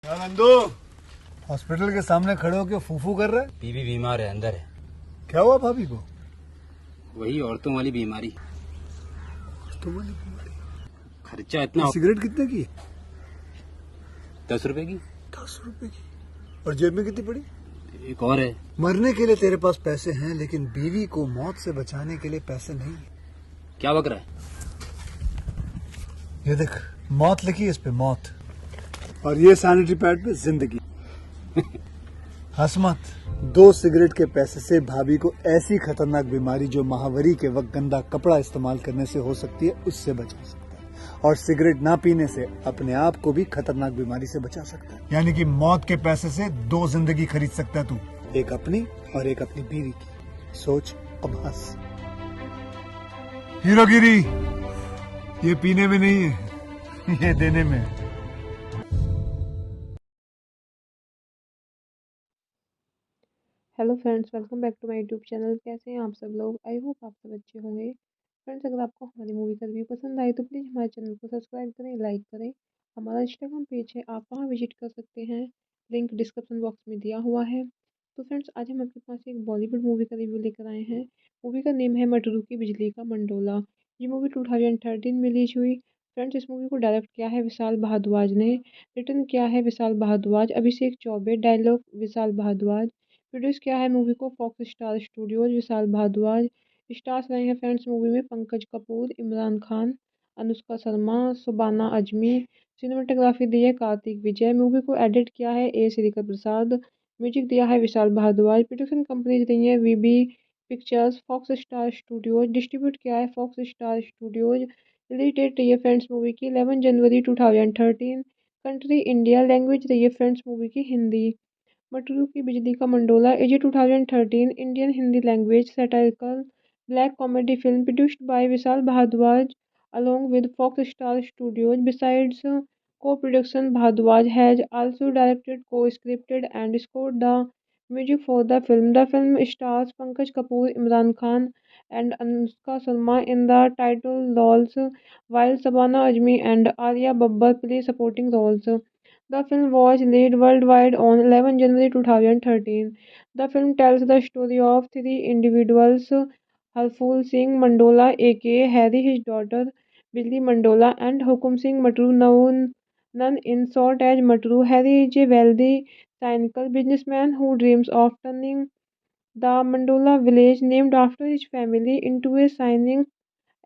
क्या नंदू, हॉस्पिटल के सामने खड़े होकर फूफू कर रहे? बीवी बीमार है, अंदर है। क्या हुआ भाभी को? वही औरतों वाली बीमारी। तो बोली बीमारी। खर्चा इतना। सिगरेट कितने की? 10 रुपए की। 10 रुपए की। और जेब में कितनी पड़ी? एक और है। मरने के लिए तेरे पास पैसे हैं, लेकिन बीवी को मौत से बचाने के लिए पैसे नहीं है। क्या बक रहा है? ये देख, मौत लिखी है इस पे, मौत। और ये सैनिटरी पैड पे जिंदगी। हंस मत। 2 सिगरेट के पैसे से भाभी को ऐसी खतरनाक बीमारी जो महावरी के वक्त गंदा कपड़ा इस्तेमाल करने से हो सकती है, उससे बचा सकता है। और सिगरेट ना पीने से अपने आप को भी खतरनाक बीमारी से बचा सकता है। यानी कि मौत के पैसे से 2 जिंदगी खरीद सकता है तू, एक अपनी और एक अपनी बीवी की। सोच, अब हंस। हीरोगिरी ये पीने में नहीं है, ये देने में है। Hello friends, welcome back to my YouTube channel. कैसे हैं आप सब लोग? आई होप आप सब अच्छे होंगे। फ्रेंड्स, अगर आपको हमारी मूवी का रिव्यू पसंद आए तो प्लीज़ हमारे चैनल को सब्सक्राइब करें, लाइक करें। हमारा इंस्टाग्राम पेज है, आप वहां विजिट कर सकते हैं, लिंक डिस्क्रिप्शन बॉक्स में दिया हुआ है। तो फ्रेंड्स, आज हम आपके पास एक बॉलीवुड मूवी का रिव्यू लेकर आए हैं। मूवी का नेम है मटरू की बिजली का मंडोला। ये मूवी 2013 में रिलीज हुई। फ्रेंड्स, इस मूवी को डायरेक्ट किया है विशाल भारद्वाज ने, रिटर्न किया है विशाल भारद्वाज, अभिषेक चौबे, डायलॉग विशाल भारद्वाज। प्रोड्यूस किया है मूवी को fox Star studios, Vishal Bhardwaj. Stars रहे हैं फ्रेंड्स मूवी में पंकज कपूर, इमरान खान, अनुष्का शर्मा, सुबाना अजमी। सिनेमाटोग्राफी दी है कार्तिक विजय। मूवी को एडिट किया है ए श्रीकर प्रसाद। म्यूजिक दिया है विशाल भारद्वाज। प्रोडक्शन कंपनीज रही है VB pictures, Fox Star Studios. Distribute किया है Fox Star Studios. Release date रही है फ्रेंड्स मूवी की 11 जनवरी 2013। Country India. लैंग्वेज रही है फ्रेंड्स मूवी की Hindi. Matru ki Bijlee ka Mandola is a 2013 Indian Hindi language satirical black comedy film produced by Vishal Bhardwaj along with Fox Star Studios. Besides co-production, Bhardwaj has also directed, co-scripted and scored the music for the film. The film stars Pankaj Kapoor, Imran Khan and Anushka Sharma in the title roles, while Sabana Azmi and Arya Babbar play supporting roles. The film was released worldwide on 11 January 2013. The film tells the story of 3 individuals, Harful Singh Mandola aka Harry, his daughter Billy Mandola, and Hukum Singh Matru, known in short as Matru. Harry is a wealthy, cynical businessman who dreams of turning the Mandola village, named after his family, into a shining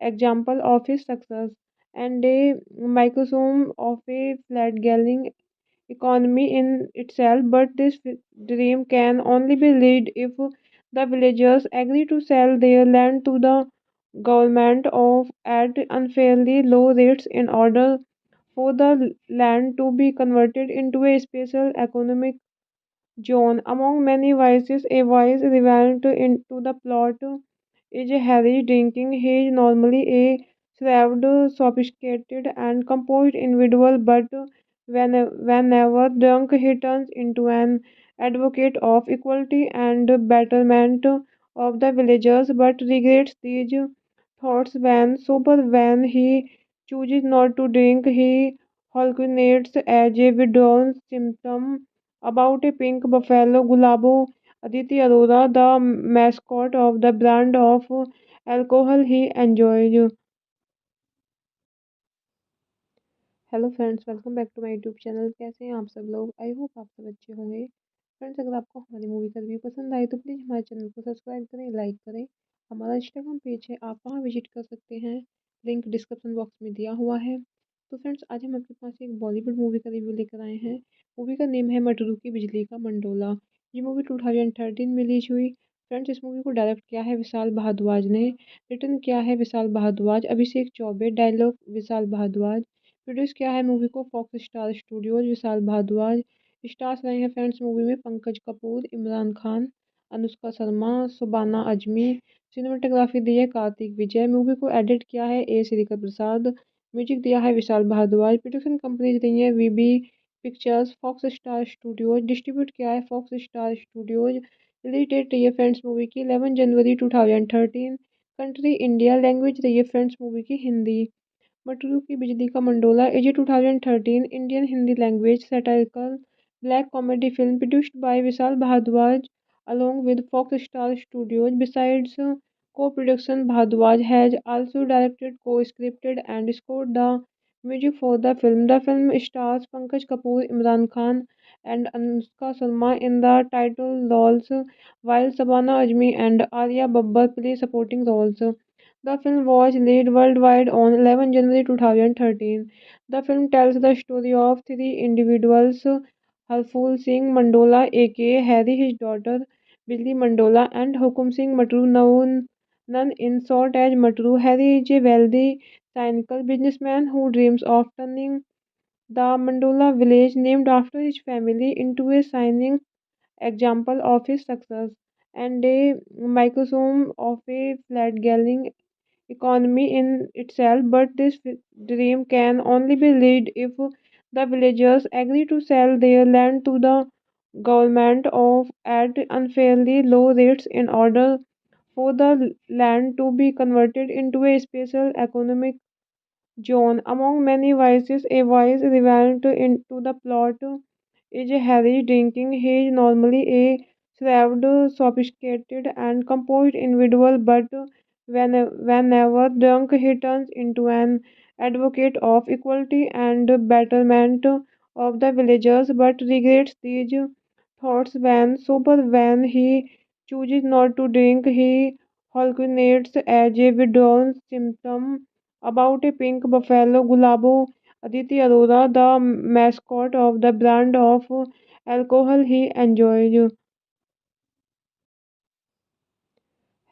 example of his success and a microcosm of a fledgling economy in itself, but this dream can only be realized if the villagers agree to sell their land to the government of at unfairly low rates in order for the land to be converted into a special economic zone. Among many vices, a vice relevant into the plot is Harry drinking. He is normally a shrewd, sophisticated, and composed individual, but whenever drunk, he turns into an advocate of equality and betterment of the villagers, but regrets these thoughts when sober. When he chooses not to drink, he hallucinates as a withdrawal symptom about a pink buffalo. Gulabo Aditi Arora, the mascot of the brand of alcohol he enjoys. Hello friends, welcome back to my YouTube channel. कैसे हैं आप सब लोग? I hope आप सब अच्छे होंगे। Friends, अगर आपको हमारी मूवी का रिव्यू पसंद आए तो प्लीज़ हमारे चैनल को सब्सक्राइब करें, लाइक करें। हमारा इंस्टाग्राम पेज है, आप वहां विजिट कर सकते हैं, लिंक डिस्क्रिप्शन बॉक्स में दिया हुआ है। तो फ्रेंड्स, आज हम आपके पास एक बॉलीवुड मूवी का रिव्यू लेकर आए हैं। मूवी का नेम है मटरू की बिजली का मंडोला। ये मूवी 2013 में रिलीज हुई। फ्रेंड्स, इस मूवी को डायरेक्ट किया है विशाल भारद्वाज ने, रिटर्न किया है विशाल भारद्वाज, अभिषेक चौबे, डायलॉग विशाल भारद्वाज। प्रोड्यूस किया है मूवी को fox Star studios, Vishal Bhardwaj. Stars रहे हैं फ्रेंड्स मूवी में पंकज कपूर, इमरान खान, अनुष्का शर्मा, सुबाना अजमी। सिनेमाटोग्राफी दी है कार्तिक विजय। मूवी को एडिट किया है ए श्रीकर प्रसाद। म्यूजिक दिया है विशाल भारद्वाज। प्रोडक्शन कंपनीज रही है VB pictures, Fox Star Studios. Distribute किया है Fox Star Studios. Release date रही है फ्रेंड्स मूवी की 11 जनवरी 2013। Country India. लैंग्वेज रही है फ्रेंड्स मूवी की Hindi. Matru ki Bijlee ka Mandola is a 2013 Indian Hindi language satirical black comedy film produced by Vishal Bhardwaj along with Fox Star Studios. Besides co-production, Bhardwaj has also directed, co-scripted and scored the music for the film. The film stars Pankaj Kapoor, Imran Khan and Anushka Sharma in the title roles, while Sabana Azmi and Arya Babbar play supporting roles. The film was released worldwide on 11 January 2013. The film tells the story of three individuals, Harful Singh Mandola aka Harry, his daughter Billy Mandola, and Hukum Singh Matru, known in short as Matru. Harry is a wealthy, cynical businessman who dreams of turning the Mandola village, named after his family, into a shining example of his success and a microcosm of a flat-galling economy in itself, but this dream can only be realized if the villagers agree to sell their land to the government of at unfairly low rates in order for the land to be converted into a special economic zone. Among many vices, a vice relevant into the plot is Harry drinking. He is normally a shrewd, sophisticated, and composed individual, but whenever drunk, he turns into an advocate of equality and betterment of the villagers, but regrets these thoughts when sober. When he chooses not to drink, he hallucinates as a withdrawal symptom about a pink buffalo. Gulabo Aditi Arora, the mascot of the brand of alcohol he enjoys.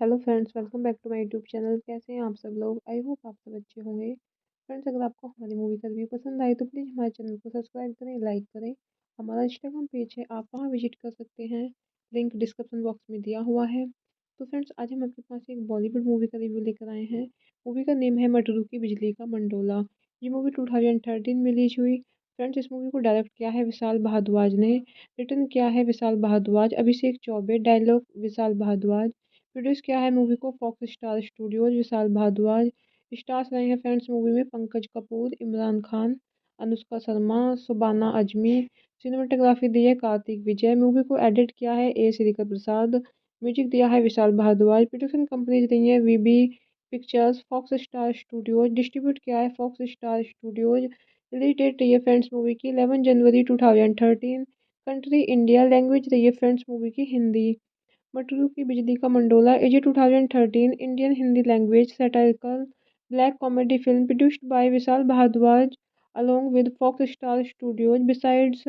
Hello friends, welcome back to my YouTube channel. कैसे हैं आप सब लोग? I hope आप सब अच्छे होंगे। Friends, अगर आपको हमारी मूवी का रिव्यू पसंद आए तो प्लीज़ हमारे चैनल को सब्सक्राइब करें, लाइक करें। हमारा इंस्टाग्राम पेज है, आप वहाँ विजिट कर सकते हैं, लिंक डिस्क्रिप्शन बॉक्स में दिया हुआ है। तो फ्रेंड्स, आज हम आपके पास एक बॉलीवुड मूवी का रिव्यू लेकर आए हैं। मूवी का नेम है मटरू की बिजली का मंडोला। ये मूवी 2013 में रिलीज हुई। फ्रेंड्स, इस मूवी को डायरेक्ट किया है विशाल भारद्वाज ने, रिटर्न किया है विशाल भारद्वाज, अभिषेक चौबे, डायलॉग विशाल भारद्वाज, प्रोड्यूस किया है मूवी को fox Star studios, Vishal Bhardwaj. Stars रहे हैं फ्रेंड्स मूवी में पंकज कपूर, इमरान खान, अनुष्का शर्मा, सुबाना अजमी। सिनेमाटोग्राफी दी है कार्तिक विजय। मूवी को एडिट किया है ए श्रीकर प्रसाद। म्यूजिक दिया है विशाल भारद्वाज। प्रोडक्शन कंपनीज रही है VB pictures, Fox Star Studios. Distribute किया है Fox Star Studios. Release date रही है फ्रेंड्स मूवी की 11 जनवरी 2013। कंट्री इंडिया, लैंग्वेज रही है फ्रेंड्स मूवी की Hindi. Matru ki Bijlee ka Mandola is a 2013 Indian Hindi language satirical black comedy film produced by Vishal Bhardwaj along with Fox Star Studios. Besides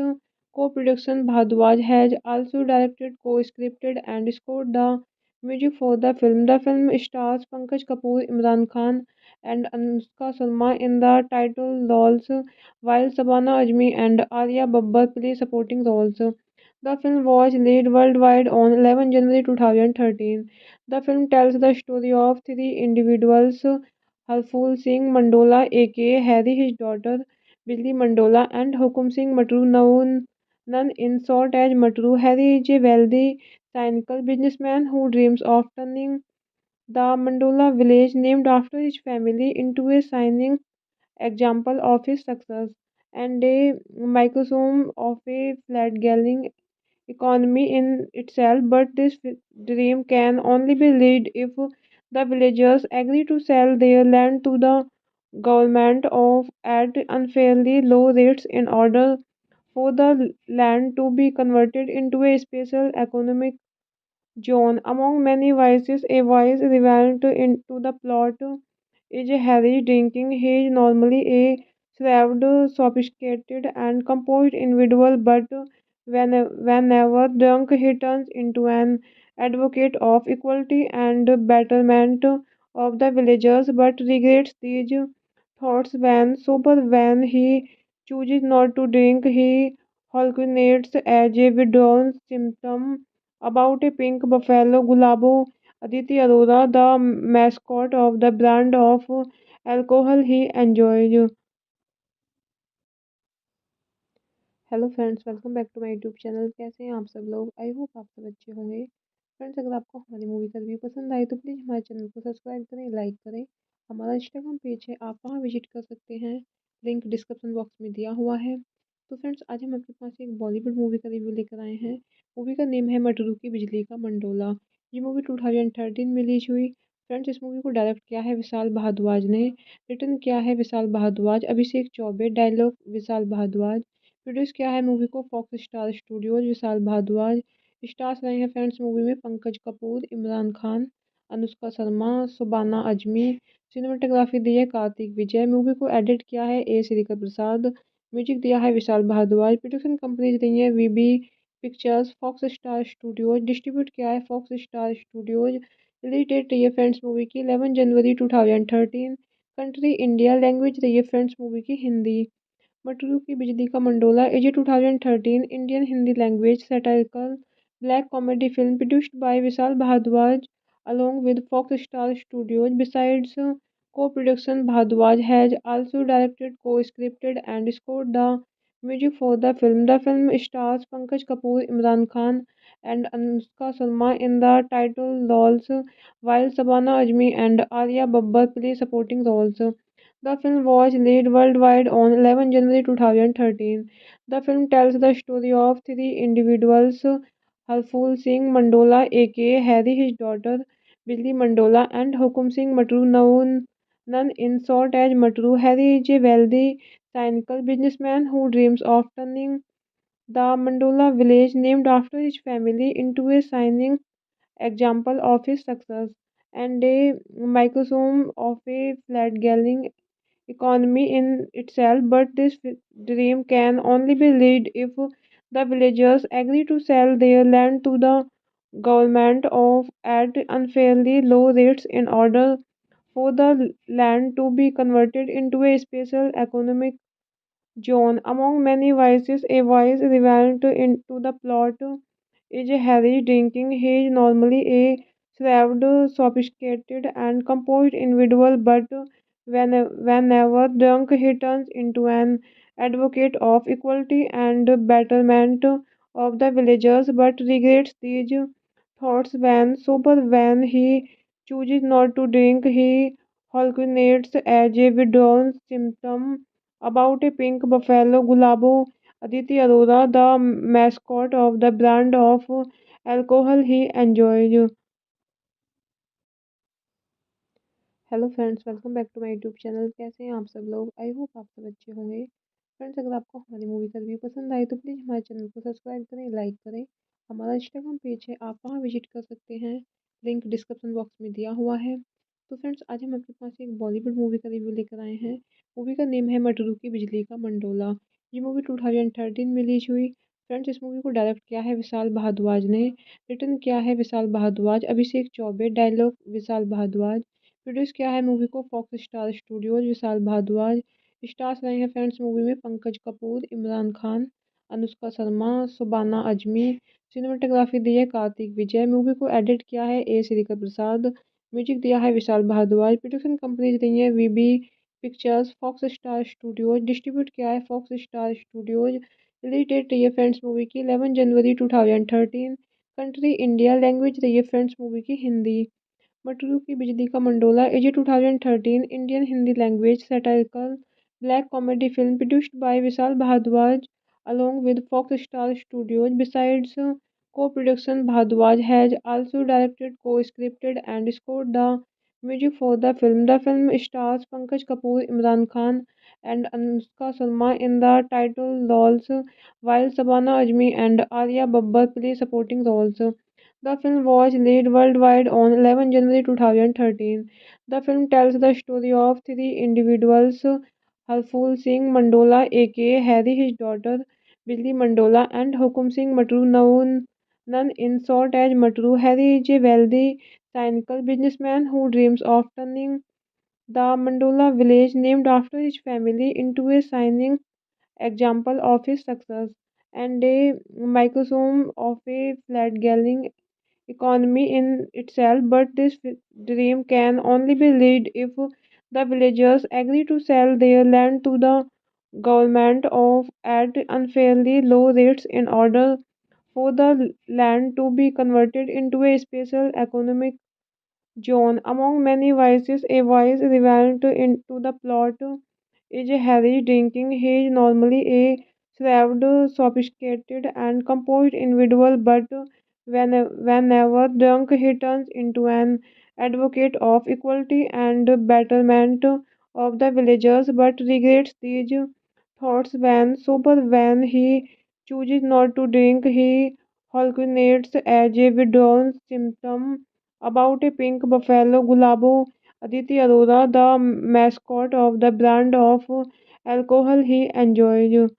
co-production, Bhardwaj has also directed, co-scripted and scored the music for the film. The film stars Pankaj Kapoor, Imran Khan and Anushka Sharma in the title roles, while Sabana Azmi and Arya Babbar play supporting roles. The film was released worldwide on 11 January 2013. The film tells the story of three individuals, Harful Singh Mandola aka Harry, his daughter Billy Mandola, and Hukum Singh Matru, known in short as Matru. Harry is a wealthy, cynical businessman who dreams of turning the Mandola village, named after his family, into a shining example of his success and a microcosm of a flat-galling economy in itself, but this dream can only be realized if the villagers agree to sell their land to the government of at unfairly low rates in order for the land to be converted into a special economic zone. Among many vices, a vice relevant into the plot is Harry drinking. He is normally a shrewd, sophisticated, and composed individual, but whenever drunk, he turns into an advocate of equality and betterment of the villagers, but regrets these thoughts when sober. When he chooses not to drink, he hallucinates as a withdrawal symptom about a pink buffalo. Gulabo Aditi Arora, the mascot of the brand of alcohol he enjoys. Hello friends, welcome back to my YouTube channel. कैसे हैं आप सब लोग? I hope आप सब अच्छे होंगे। Friends, अगर आपको हमारी मूवी का रिव्यू पसंद आए तो प्लीज़ हमारे चैनल को सब्सक्राइब करें, लाइक करें। हमारा इंस्टाग्राम पेज है, आप वहाँ विजिट कर सकते हैं। लिंक डिस्क्रिप्शन बॉक्स में दिया हुआ है। तो फ्रेंड्स, आज हम आपके पास एक बॉलीवुड मूवी का रिव्यू लेकर आए हैं। मूवी का नेम है मटरू की बिजली का मंडोला। ये मूवी 2013 में रिलीज हुई। फ्रेंड्स, इस मूवी को डायरेक्ट किया है विशाल भारद्वाज ने। रिटर्न किया है विशाल भारद्वाज, अभिषेक चौबे, डायलॉग विशाल भारद्वाज। प्रोड्यूस किया है मूवी को fox Star studios, Vishal Bhardwaj. Stars रहे हैं फ्रेंड्स मूवी में पंकज कपूर, इमरान खान, अनुष्का शर्मा, सुबाना अजमी। सिनेमाटोग्राफी दी है कार्तिक विजय। मूवी को एडिट किया है ए श्रीकर प्रसाद। म्यूजिक दिया है विशाल भारद्वाज। प्रोडक्शन कंपनीज रही है VB pictures, Fox Star Studios. Distribute किया है Fox Star Studios. Release date रही है फ्रेंड्स मूवी की 11 जनवरी 2013। Country India. लैंग्वेज रही है फ्रेंड्स मूवी की Hindi. Matru ki Bijlee ka Mandola is a 2013 Indian Hindi language satirical black comedy film produced by Vishal Bhardwaj along with Fox Star Studios. Besides co-production, Bhardwaj has also directed, co-scripted and scored the music for the film. The film stars Pankaj Kapoor, Imran Khan and Anushka Sharma in the title roles, while Sabana Azmi and Arya Babbar play supporting roles. The film was released worldwide on 11 January 2013. The film tells the story of three individuals, Harful Singh Mandola aka Harry, his daughter Billy Mandola, and Hukum Singh Matru, known in short as Matru. Harry is a wealthy, cynical businessman who dreams of turning the Mandola village, named after his family, into a shining example of his success and a microcosm of a flat-galling economy in itself, but this dream can only be realized if the villagers agree to sell their land to the government of at unfairly low rates in order for the land to be converted into a special economic zone. Among many vices, a vice relevant into the plot is Harry drinking. He is normally a shrewd, sophisticated, and composed individual, but whenever drunk, he turns into an advocate of equality and betterment of the villagers, but regrets these thoughts when sober. When he chooses not to drink, he hallucinates as a withdrawal symptom about a pink buffalo. Gulabo Aditi Arora, the mascot of the brand of alcohol he enjoys. Hello friends, welcome back to my YouTube channel. कैसे हैं आप सब लोग? I hope आप सब अच्छे होंगे। Friends, अगर आपको हमारी मूवी का रिव्यू पसंद आए तो प्लीज़ हमारे चैनल को सब्सक्राइब करें, लाइक करें। हमारा इंस्टाग्राम पेज है, आप वहाँ विजिट कर सकते हैं। लिंक डिस्क्रिप्शन बॉक्स में दिया हुआ है। तो फ्रेंड्स, आज हम आपके पास एक बॉलीवुड मूवी का रिव्यू लेकर आए हैं। मूवी का नेम है मटरू की बिजली का मंडोला। ये मूवी 2013 में रिलीज हुई। फ्रेंड्स, इस मूवी को डायरेक्ट किया है विशाल भारद्वाज ने। रिटर्न किया है विशाल भारद्वाज, अभिषेक चौबे, डायलॉग विशाल भारद्वाज। प्रोड्यूस किया है मूवी को fox Star studios, Vishal Bhardwaj. Stars रहे हैं फ्रेंड्स मूवी में पंकज कपूर, इमरान खान, अनुष्का शर्मा, सुबाना अजमी। सिनेमाटोग्राफी दी है कार्तिक विजय। मूवी को एडिट किया है ए श्रीकर प्रसाद। म्यूजिक दिया है विशाल भारद्वाज। प्रोडक्शन कंपनीज रही है VB pictures, Fox Star Studios. Distribute किया है Fox Star Studios. Release date रही है फ्रेंड्स मूवी की 11 जनवरी 2013। Country India. लैंग्वेज रही है फ्रेंड्स मूवी की Hindi. Matru ki Bijlee ka Mandola is a 2013 Indian Hindi language satirical black comedy film produced by Vishal Bhardwaj along with Fox Star Studios. Besides co-production, Bhardwaj has also directed, co-scripted and scored the music for the film. The film stars Pankaj Kapoor, Imran Khan and Anushka Sharma in the title roles, while Sabana Azmi and Arya Babbar play supporting roles. The film was released worldwide on 11 January 2013. The film tells the story of three individuals, Harful Singh Mandola aka Harry, his daughter Billy Mandola, and Hukum Singh Matru, known in short as Matru. Harry is a wealthy, cynical businessman who dreams of turning the Mandola village, named after his family, into a shining example of his success and a microcosm of a flat-galling economy in itself, but this dream can only be realized if the villagers agree to sell their land to the government of at unfairly low rates in order for the land to be converted into a special economic John. Among many vices, a vice relevant into the plot is Harry's drinking. He is normally a shrewd, sophisticated, and composed individual, but whenever drunk, he turns into an advocate of equality and betterment of the villagers, but regrets these thoughts when sober. When he chooses not to drink, he hallucinates as a withdrawal symptom about a pink buffalo. Gulabo Aditi Arora, the mascot of the brand of alcohol he enjoys.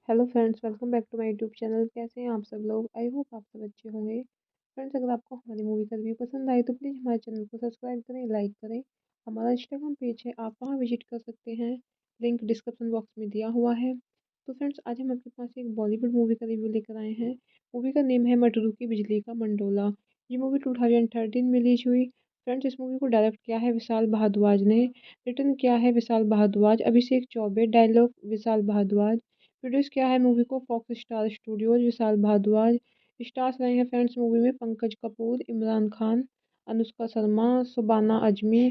Hello friends, welcome back to my YouTube channel. कैसे हैं आप सब लोग? I hope आप सब अच्छे होंगे। Friends, अगर आपको हमारी मूवी का रिव्यू पसंद आए तो प्लीज़ हमारे चैनल को सब्सक्राइब करें, लाइक करें। हमारा इंस्टाग्राम पेज है, आप वहाँ विजिट कर सकते हैं, लिंक डिस्क्रिप्शन बॉक्स में दिया हुआ है। तो फ्रेंड्स, आज हम आपके पास एक बॉलीवुड मूवी का रिव्यू लेकर आए हैं। मूवी का नेम है मटरू की बिजली का मंडोला। ये मूवी 2013 में रिलीज हुई। फ्रेंड्स, इस मूवी को डायरेक्ट किया है विशाल भारद्वाज ने, रिटर्न किया है विशाल भारद्वाज, अभिषेक चौबे, डायलॉग विशाल भारद्वाज, प्रोड्यूस किया है मूवी को fox Star studios, Vishal Bhardwaj. Stars रहे हैं फ्रेंड्स मूवी में पंकज कपूर, इमरान खान, अनुष्का शर्मा, सुबाना अजमी।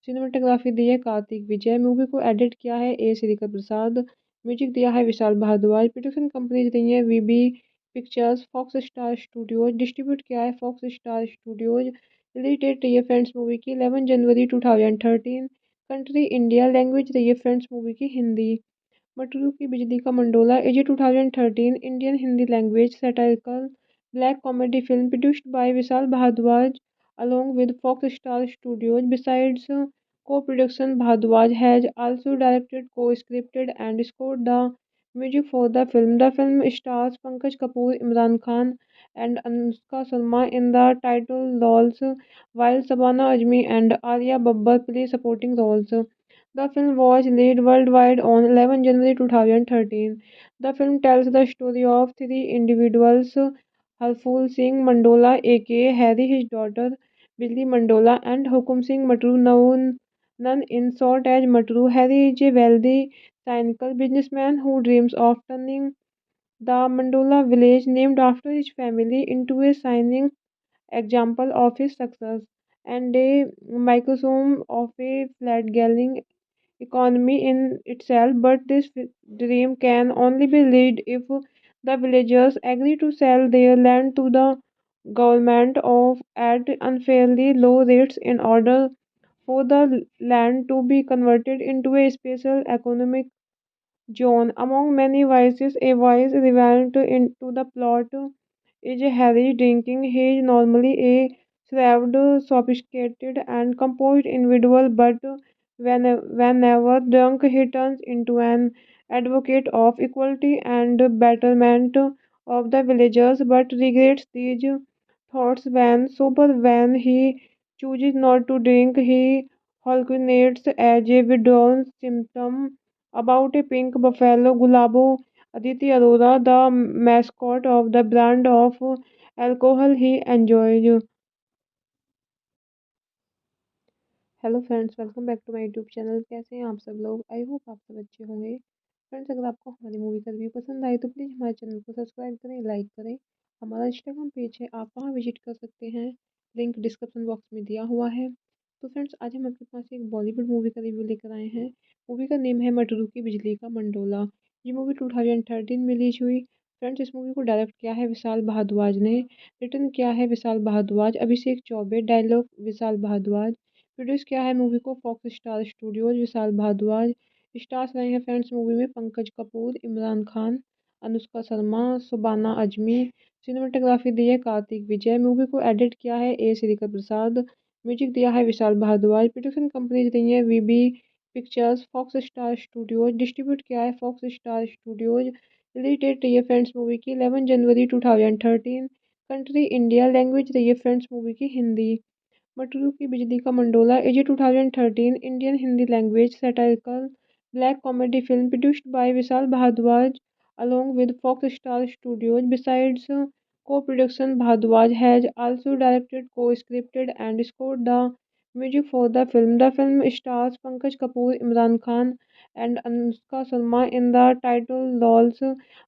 सिनेमाटोग्राफी दी है कार्तिक विजय। मूवी को एडिट किया है ए श्रीकर प्रसाद। म्यूजिक दिया है विशाल भारद्वाज। प्रोडक्शन कंपनीज रही है VB pictures, Fox Star Studios. Distribute किया है Fox Star Studios. Release date रही है फ्रेंड्स मूवी की 11 जनवरी 2013। Country India. लैंग्वेज रही है फ्रेंड्स मूवी की Hindi. Matru ki Bijlee ka Mandola is a 2013 Indian Hindi language satirical black comedy film produced by Vishal Bhardwaj along with Fox Star Studios. Besides co-production, Bhardwaj has also directed, co-scripted and scored the music for the film. The film stars Pankaj Kapoor, Imran Khan and Anushka Sharma in the title roles, while Sabana Azmi and Arya Babbar play supporting roles. The film was released worldwide on 11 January 2013. The film tells the story of three individuals, Harful Singh Mandola aka Harry, his daughter Billy Mandola, and Hukum Singh Matru, known in short as Matru. Harry is a wealthy, cynical businessman who dreams of turning the Mandola village, named after his family, into a shining example of his success and a microcosm of a fledgling economy in itself, but this dream can only be realized if the villagers agree to sell their land to the government of at unfairly low rates in order for the land to be converted into a special economic zone. Among many vices, a vice relevant into the plot is Harry drinking. He is normally a shrewd, sophisticated, and composed individual, but whenever drunk, he turns into an advocate of equality and betterment of the villagers, but regrets these thoughts when sober. When he chooses not to drink, he hallucinates as a withdrawal symptom about a pink buffalo. Gulabo Aditi Arora, the mascot of the brand of alcohol he enjoys. Hello friends, welcome back to my YouTube channel. कैसे हैं आप सब लोग? I hope आप सब अच्छे होंगे। Friends, अगर आपको हमारी मूवी का रिव्यू पसंद आए तो प्लीज़ हमारे चैनल को सब्सक्राइब करें, लाइक करें। हमारा इंस्टाग्राम पेज है, आप वहाँ विजिट कर सकते हैं, लिंक डिस्क्रिप्शन बॉक्स में दिया हुआ है। तो फ्रेंड्स, आज हम आपके पास एक बॉलीवुड मूवी का रिव्यू लेकर आए हैं। मूवी का नेम है मटरू की बिजली का मंडोला। ये मूवी 2013 में रिलीज हुई। फ्रेंड्स, इस मूवी को डायरेक्ट किया है विशाल भारद्वाज ने, रिटर्न किया है विशाल भारद्वाज, अभिषेक चौबे, डायलॉग विशाल भारद्वाज। प्रोड्यूस किया है मूवी को fox Star studios, Vishal Bhardwaj. Stars रहे हैं फ्रेंड्स मूवी में पंकज कपूर, इमरान खान, अनुष्का शर्मा, सुबाना अजमी। सिनेमाटोग्राफी दी है कार्तिक विजय। मूवी को एडिट किया है ए श्रीकर प्रसाद। म्यूजिक दिया है विशाल भारद्वाज। प्रोडक्शन कंपनीज रही है VB pictures, Fox Star Studios. Distribute किया है Fox Star Studios. Release date रही है फ्रेंड्स मूवी की 11 जनवरी 2013। Country India. लैंग्वेज रही है फ्रेंड्स मूवी की Hindi. Matru ki Bijlee ka Mandola is a 2013 Indian Hindi language satirical black comedy film produced by Vishal Bhardwaj along with Fox Star Studios. Besides co-production, Bhardwaj has also directed, co-scripted and scored the music for the film. The film stars Pankaj Kapoor, Imran Khan and Anushka Sharma in the title roles,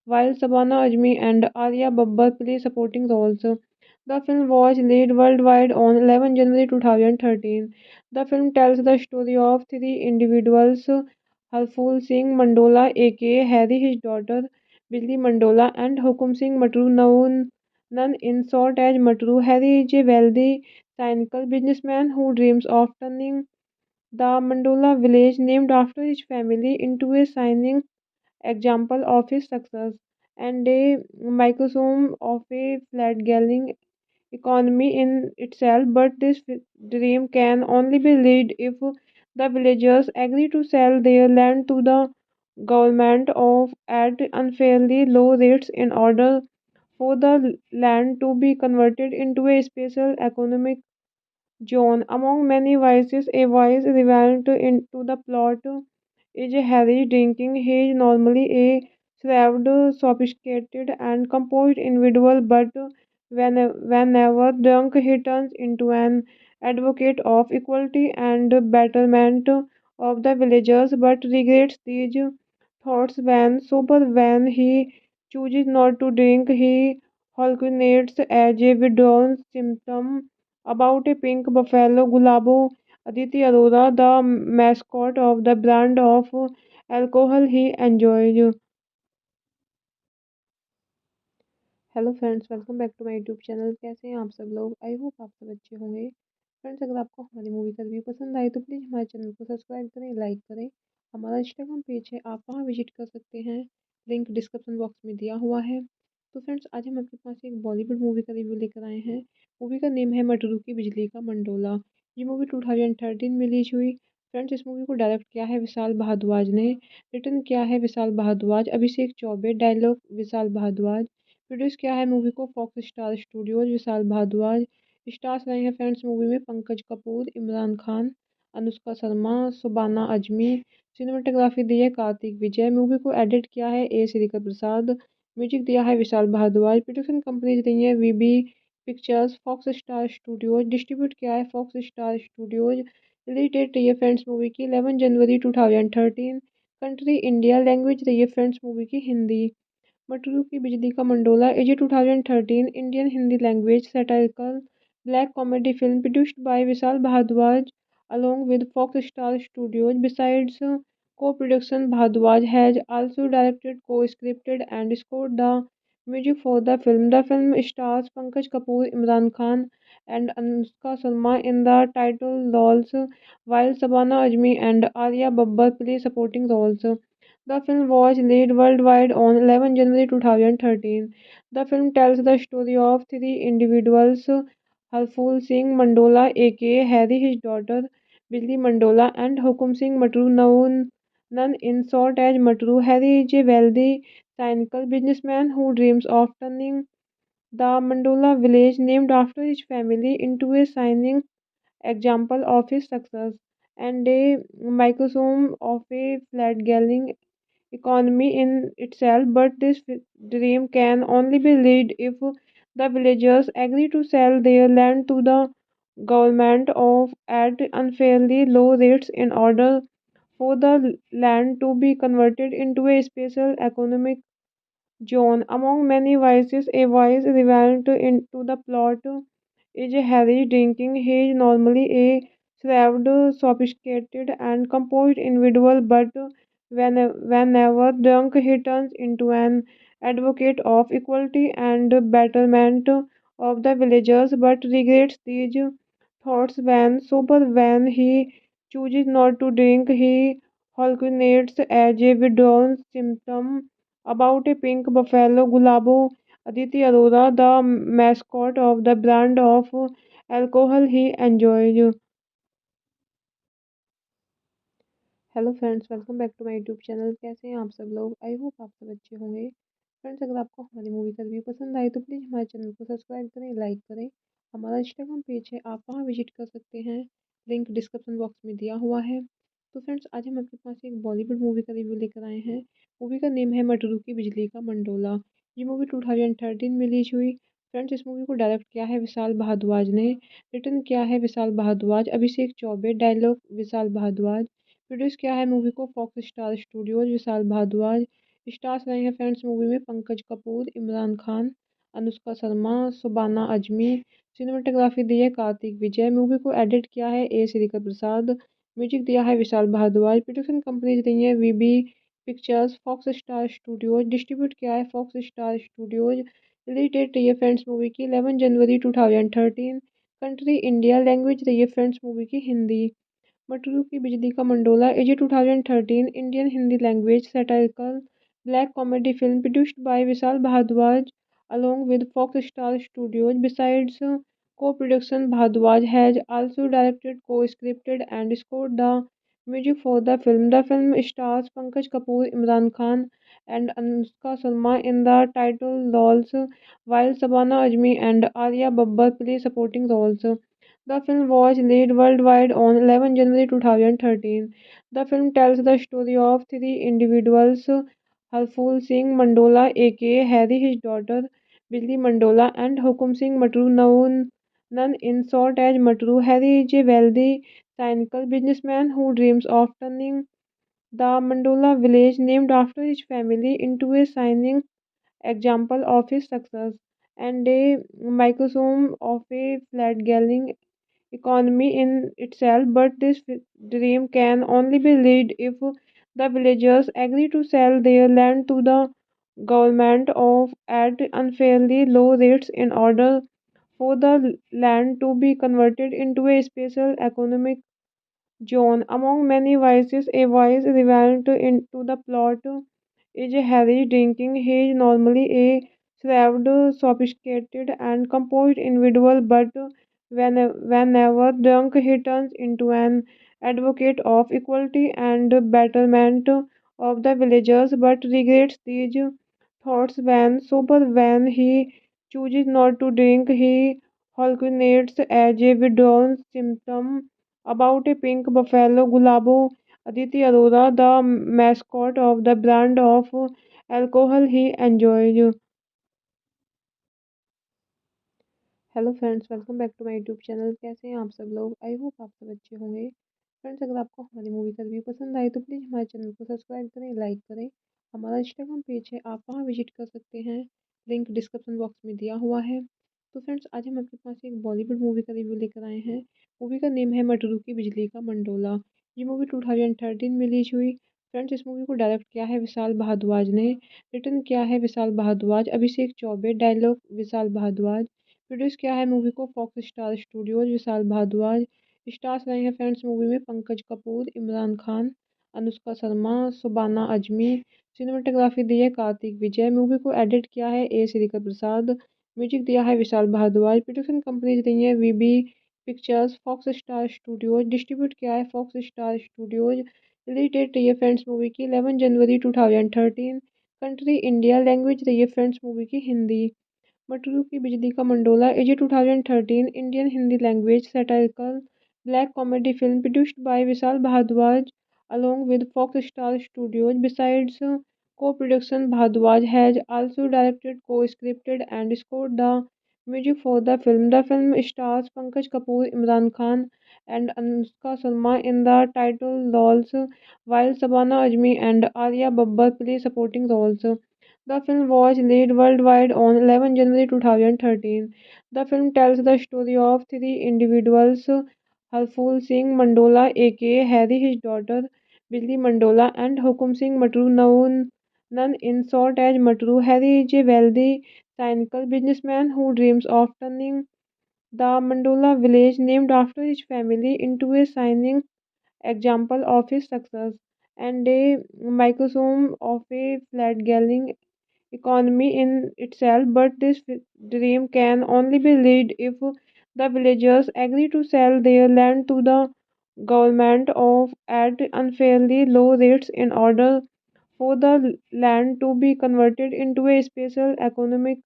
while Sabana Azmi and Arya Babbar play supporting roles. The film was released worldwide on 11 January 2013. The film tells the story of three individuals, Harful Singh Mandola aka Harry, his daughter Billy Mandola, and Hukum Singh Matru, known none in short as Matru. Harry is a wealthy, cynical businessman who dreams of turning the Mandola village, named after his family, into a shining example of his success and a microcosm of a flat-galling economy in itself. But this dream can only be realized if the villagers agree to sell their land to the government of at unfairly low rates in order for the land to be converted into a special economic John, among many vices, a vice relevant into the plot is Harry drinking. He is normally a shrewd, sophisticated, and composed individual, but whenever drunk, he turns into an advocate of equality and betterment of the villagers, but regrets these thoughts when sober. When he chooses not to drink, he hallucinates as a withdrawal symptom about a pink buffalo. Gulabo Aditi Arora, the mascot of the brand of alcohol he enjoys. Hello friends, welcome back to my YouTube channel. कैसे हैं आप सब लोग? I hope आप सब अच्छे होंगे। Friends, अगर आपको हमारी मूवी का रिव्यू पसंद आए तो प्लीज़ हमारे चैनल को सब्सक्राइब करें, लाइक करें। हमारा इंस्टाग्राम पेज है, आप वहाँ विजिट कर सकते हैं, लिंक डिस्क्रिप्शन बॉक्स में दिया हुआ है। तो फ्रेंड्स, आज हम आपके पास एक बॉलीवुड मूवी का रिव्यू लेकर आए हैं। मूवी का नेम है मटरू की बिजली का मंडोला। ये मूवी 2013 में रिलीज हुई। फ्रेंड्स, इस मूवी को डायरेक्ट किया है विशाल भारद्वाज ने, रिटर्न किया है विशाल भारद्वाज, अभिषेक चौबे, डायलॉग विशाल भारद्वाज, प्रोड्यूस किया है मूवी को fox Star studios, Vishal Bhardwaj. Stars रहे हैं फ्रेंड्स मूवी में पंकज कपूर, इमरान खान, अनुष्का शर्मा, सुबाना अजमी। सिनेमाटोग्राफी दी है कार्तिक विजय। मूवी को एडिट किया है ए श्रीकर प्रसाद। म्यूजिक दिया है विशाल भारद्वाज। प्रोडक्शन कंपनीज रही है VB pictures, Fox Star Studios. Distribute किया है Fox Star Studios. Release date रही है फ्रेंड्स मूवी की 11 जनवरी 2013। Country India. लैंग्वेज रही है फ्रेंड्स मूवी की Hindi. Matru ki Bijlee ka Mandola is a 2013 Indian Hindi language satirical black comedy film produced by Vishal Bhardwaj along with Fox Star Studios. Besides co-production, Bhardwaj has also directed, co-scripted and scored the music for the film. The film stars Pankaj Kapoor, Imran Khan and Anushka Sharma in the title roles, while Sabana Azmi and Arya Babbar play supporting roles. The film was released worldwide on 11 January 2013. The film tells the story of three individuals, Harful Singh Mandola aka Harry, his daughter Billy Mandola, and Hukum Singh Matru, known none in short as Matru. Harry is a wealthy, cynical businessman who dreams of turning the Mandola village, named after his family, into a shining example of his success and a microcosm of a flat-galling economy in itself. But this dream can only be realized if the villagers agree to sell their land to the government of at unfairly low rates in order for the land to be converted into a special economic John, among many vices, a vice relevant into the plot is Harry drinking. He is normally a shrewd, sophisticated, and composed individual, but whenever drunk, he turns into an advocate of equality and betterment of the villagers, but regrets these thoughts when sober. When he chooses not to drink, he hallucinates as a withdrawal symptom about a pink buffalo. Gulabo Aditi Arora, the mascot of the brand of alcohol he enjoys. Hello friends, welcome back to my YouTube channel. कैसे हैं आप सब लोग? I hope आप सब अच्छे होंगे। Friends, अगर आपको हमारी मूवी का रिव्यू पसंद आए तो प्लीज़ हमारे चैनल को सब्सक्राइब करें, लाइक करें। हमारा इंस्टाग्राम पेज है, आप वहाँ विजिट कर सकते हैं, लिंक डिस्क्रिप्शन बॉक्स में दिया हुआ है। तो फ्रेंड्स, आज हम आपके पास एक बॉलीवुड मूवी का रिव्यू लेकर आए हैं। मूवी का नेम है मटरू की बिजली का मंडोला। ये मूवी 2013 में रिलीज हुई। फ्रेंड्स, इस मूवी को डायरेक्ट किया है विशाल भारद्वाज ने, रिटर्न किया है विशाल भारद्वाज, अभिषेक चौबे, डायलॉग विशाल भारद्वाज। प्रोड्यूस किया है मूवी को fox Star studios, Vishal Bhardwaj. Stars रहे हैं फ्रेंड्स मूवी में पंकज कपूर, इमरान खान, अनुष्का शर्मा, शोबाना आजमी। सिनेमाटोग्राफी दी है कार्तिक विजय। मूवी को एडिट किया है ए श्रीकर प्रसाद। म्यूजिक दिया है विशाल भारद्वाज। प्रोडक्शन कंपनीज रही है VB pictures, Fox Star Studios. Distribute किया है Fox Star Studios. Release date रही है फ्रेंड्स मूवी की 11 जनवरी 2013। Country India. लैंग्वेज रही है फ्रेंड्स मूवी की Hindi. Matru ki Bijlee ka Mandola is a 2013 Indian Hindi language satirical black comedy film produced by Vishal Bhardwaj along with Fox Star Studios. Besides co-production, Bhardwaj has also directed, co-scripted and scored the music for the film. The film stars Pankaj Kapoor, Imran Khan and Anushka Sharma in the title roles, while Sabana Azmi and Arya Babbar play supporting roles. The film was released worldwide on 11 January 2013. The film tells the story of three individuals, Harful Singh Mandola aka Harry, his daughter Billy Mandola, and Hukum Singh Matru, known in short as Matru. Harry is a wealthy, cynical businessman who dreams of turning the Mandola village, named after his family, into a shining example of his success and a microcosm of a flat-galling economy in itself. But this dream can only be realized if the villagers agree to sell their land to the government of at unfairly low rates in order for the land to be converted into a special economic zone. Among many vices, a vice relevant into the plot is Harry drinking. He is normally a shrewd, sophisticated, and composed individual, but whenever drunk, he turns into an advocate of equality and betterment of the villagers, but regrets these thoughts when sober. When he chooses not to drink, he hallucinates as a withdrawal symptom about a pink buffalo. Gulabo Aditi Arora, the mascot of the brand of alcohol he enjoys. Hello friends, welcome back to my YouTube channel. कैसे हैं आप सब लोग? I hope आप सब अच्छे होंगे। Friends, अगर आपको हमारी मूवी का रिव्यू पसंद आए तो प्लीज़ हमारे चैनल को सब्सक्राइब करें, लाइक करें। हमारा इंस्टाग्राम पेज है, आप वहाँ विजिट कर सकते हैं, लिंक डिस्क्रिप्शन बॉक्स में दिया हुआ है। तो फ्रेंड्स, आज हम आपके पास एक बॉलीवुड मूवी का रिव्यू लेकर आए हैं। मूवी का नेम है मटरू की बिजली का मंडोला। ये मूवी 2013 में रिलीज हुई। फ्रेंड्स, इस मूवी को डायरेक्ट किया है विशाल भारद्वाज ने, रिटर्न किया है विशाल भारद्वाज, अभिषेक चौबे, डायलॉग विशाल भारद्वाज। प्रोड्यूस किया है मूवी को fox Star studios, Vishal Bhardwaj. Stars रहे हैं फ्रेंड्स मूवी में पंकज कपूर, इमरान खान, अनुष्का शर्मा, शोबाना आजमी। सिनेमाटोग्राफी दी है कार्तिक विजय। मूवी को एडिट किया है ए श्रीकर प्रसाद। म्यूजिक दिया है विशाल भारद्वाज। प्रोडक्शन कंपनीज रही है VB pictures, Fox Star Studios. Distribute किया है Fox Star Studios. Release date रही है फ्रेंड्स मूवी की 11 जनवरी 2013। Country India. लैंग्वेज रही है फ्रेंड्स मूवी की Hindi. Matru ki Bijlee ka Mandola is a 2013 Indian Hindi language satirical black comedy film produced by Vishal Bhardwaj along with Fox Star Studios. Besides co-production, Bhardwaj has also directed, co-scripted and scored the music for the film. The film stars Pankaj Kapoor, Imran Khan and Anushka Sharma in the title roles, while Sabana Azmi and Arya Babbar play supporting roles. The film was released worldwide on 11 January 2013. The film tells the story of three individuals, Harful Singh Mandola aka Harry, his daughter Billy Mandola, and Hukum Singh Matru, known in short as Matru. Harry is a wealthy, cynical businessman who dreams of turning the Mandola village, named after his family, into a shining example of his success and a microcosm of a flat-galling economy in itself. But this dream can only be realized if the villagers agree to sell their land to the government of at unfairly low rates in order for the land to be converted into a special economic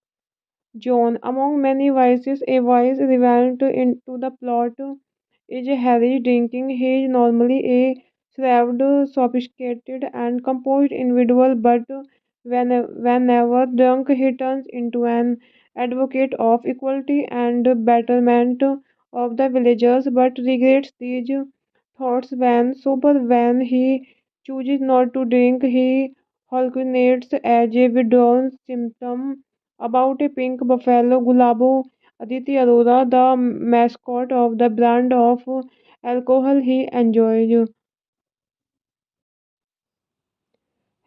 zone. Among many vices, a vice relevant into the plot is Harry drinking. He is normally a shrewd, sophisticated, and composed individual, but whenever drunk, he turns into an advocate of equality and betterment of the villagers, but regrets these thoughts when sober. When he chooses not to drink, he hallucinates as a withdrawal symptom about a pink buffalo, Gulabo Aditi Arora, the mascot of the brand of alcohol he enjoys.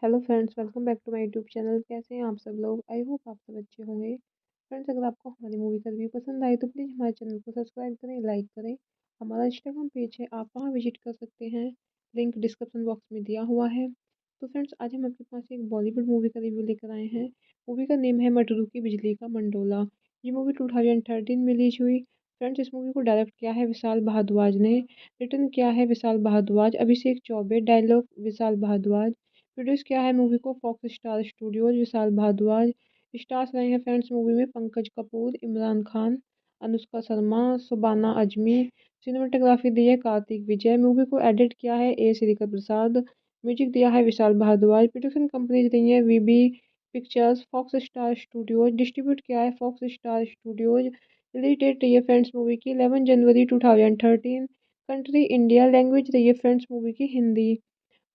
Hello friends, welcome back to my YouTube channel. कैसे हैं आप सब लोग? I hope आप सब अच्छे होंगे। Friends, अगर आपको हमारी मूवी का रिव्यू पसंद आए तो प्लीज़ हमारे चैनल को सब्सक्राइब करें, लाइक करें। हमारा इंस्टाग्राम पेज है, आप वहां विजिट कर सकते हैं, लिंक डिस्क्रिप्शन बॉक्स में दिया हुआ है। तो फ्रेंड्स, आज हम आपके पास एक बॉलीवुड मूवी का रिव्यू लेकर आए हैं। मूवी का नेम है मटरू की बिजली का मंडोला। ये मूवी 2013 में रिलीज हुई। फ्रेंड्स, इस मूवी को डायरेक्ट किया है विशाल भारद्वाज ने, रिटर्न किया है विशाल भारद्वाज, अभिषेक चौबे, डायलॉग विशाल भारद्वाज, प्रोड्यूस किया है मूवी को fox Star studios, Vishal Bhardwaj. Stars रहे हैं फ्रेंड्स मूवी में पंकज कपूर, इमरान खान, अनुष्का शर्मा, सुबाना अजमी। सिनेमाटोग्राफी दी है कार्तिक विजय। मूवी को एडिट किया है ए श्रीकर प्रसाद। म्यूजिक दिया है विशाल भारद्वाज। प्रोडक्शन कंपनीज रही है VB pictures, Fox Star Studios. Distribute किया है Fox Star Studios. Release date रही है फ्रेंड्स मूवी की 11 जनवरी 2013। Country India. लैंग्वेज रही है फ्रेंड्स मूवी की Hindi.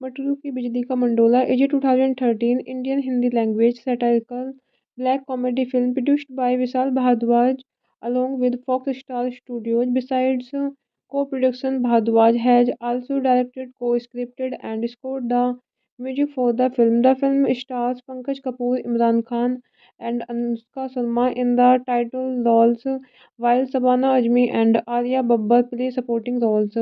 Matru ki Bijlee ka Mandola is a 2013 Indian Hindi language satirical black comedy film produced by Vishal Bhardwaj along with Fox Star Studios. Besides co-production, Bhardwaj has also directed, co-scripted and scored the music for the film. The film stars Pankaj Kapoor, Imran Khan and Anushka Sharma in the title roles, while Sabana Azmi and Arya Babbar play supporting roles.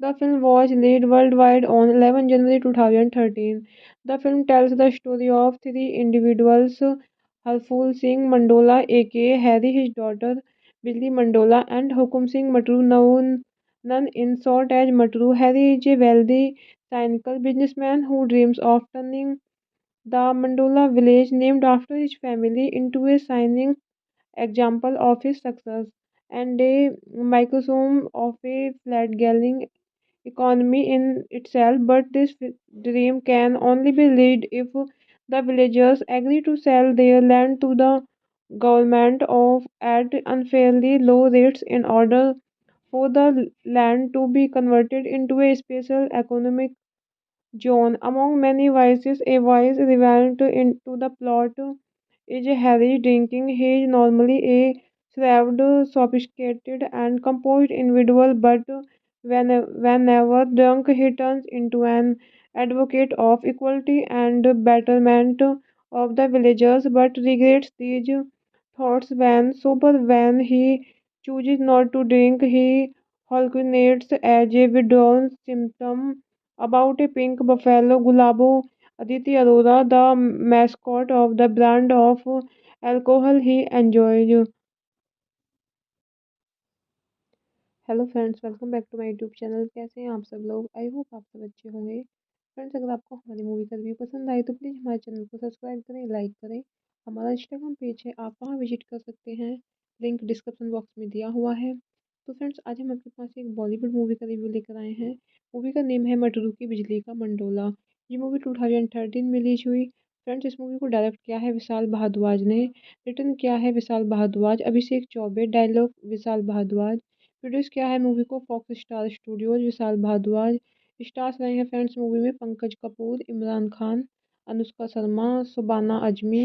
The film was released worldwide on 11 January 2013. The film tells the story of three individuals, Harful Singh Mandola aka Harry, his daughter Billy Mandola, and Hukum Singh Matru, known in short as Matru. Harry is a wealthy, cynical businessman who dreams of turning the Mandola village, named after his family, into a shining example of his success and a microcosm of a fledgling economy in itself, but this dream can only be realized if the villagers agree to sell their land to the government of at unfairly low rates in order for the land to be converted into a special economic zone. Among many vices, a vice relevant into the plot is Harry drinking. He is normally a shrewd, sophisticated, and composed individual, but whenever drunk, he turns into an advocate of equality and betterment of the villagers, but regrets these thoughts when sober. When he chooses not to drink, he hallucinates as a withdrawal symptom about a pink buffalo, Gulabo Aditi Arora, the mascot of the brand of alcohol he enjoys. Hello friends, welcome back to my YouTube channel. कैसे हैं आप सब लोग? I hope आप सब अच्छे होंगे। Friends, अगर आपको हमारी मूवी का रिव्यू पसंद आए तो प्लीज़ हमारे चैनल को सब्सक्राइब करें, लाइक करें। हमारा इंस्टाग्राम पेज है, आप वहां विजिट कर सकते हैं, लिंक डिस्क्रिप्शन बॉक्स में दिया हुआ है। तो फ्रेंड्स, आज हम आपके पास एक बॉलीवुड मूवी का रिव्यू लेकर आए हैं। मूवी का नेम है मटरू की बिजली का मंडोला। ये मूवी 2013 में रिलीज हुई। फ्रेंड्स, इस मूवी को डायरेक्ट किया है विशाल भारद्वाज ने, रिटर्न किया है विशाल भारद्वाज, अभिषेक चौबे, डायलॉग विशाल भारद्वाज। प्रोड्यूस किया है मूवी को fox Star studios, Vishal Bhardwaj. Stars रहे हैं फ्रेंड्स मूवी में पंकज कपूर, इमरान खान, अनुष्का शर्मा, सुबाना अजमी।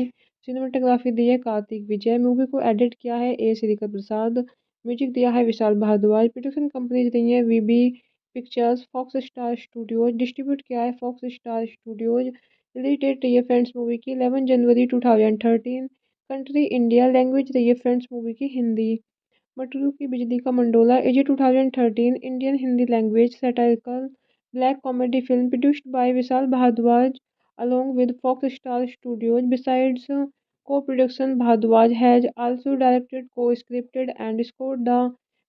सिनेमाटोग्राफी दी है कार्तिक विजय। मूवी को एडिट किया है ए श्रीकर प्रसाद। म्यूजिक दिया है विशाल भारद्वाज। प्रोडक्शन कंपनीज रही है VB pictures, Fox Star Studios. Distribute किया है Fox Star Studios. Release date रही है फ्रेंड्स मूवी की 11 जनवरी 2013। Country India. लैंग्वेज रही है फ्रेंड्स मूवी की Hindi. Matru ki Bijlee ka Mandola is a 2013 Indian Hindi language satirical black comedy film produced by Vishal Bhardwaj along with Fox Star Studios. Besides co-production, Bhardwaj has also directed, co-scripted and scored the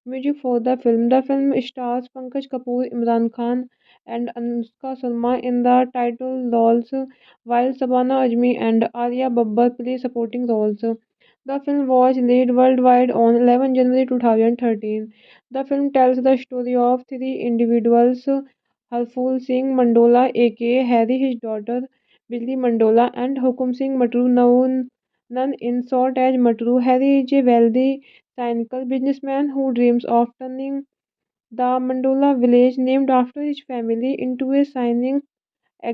music for the film. The film stars Pankaj Kapoor, Imran Khan and Anushka Sharma in the title roles, while Sabana Azmi and Arya Babbar play supporting roles. The film was released worldwide on 11 January 2013. The film tells the story of three individuals, Harful Singh Mandola aka Harry, his daughter Billy Mandola, and Hukum Singh Matru, known in short as Matru. Harry is a wealthy, cynical businessman who dreams of turning the Mandola village, named after his family, into a shining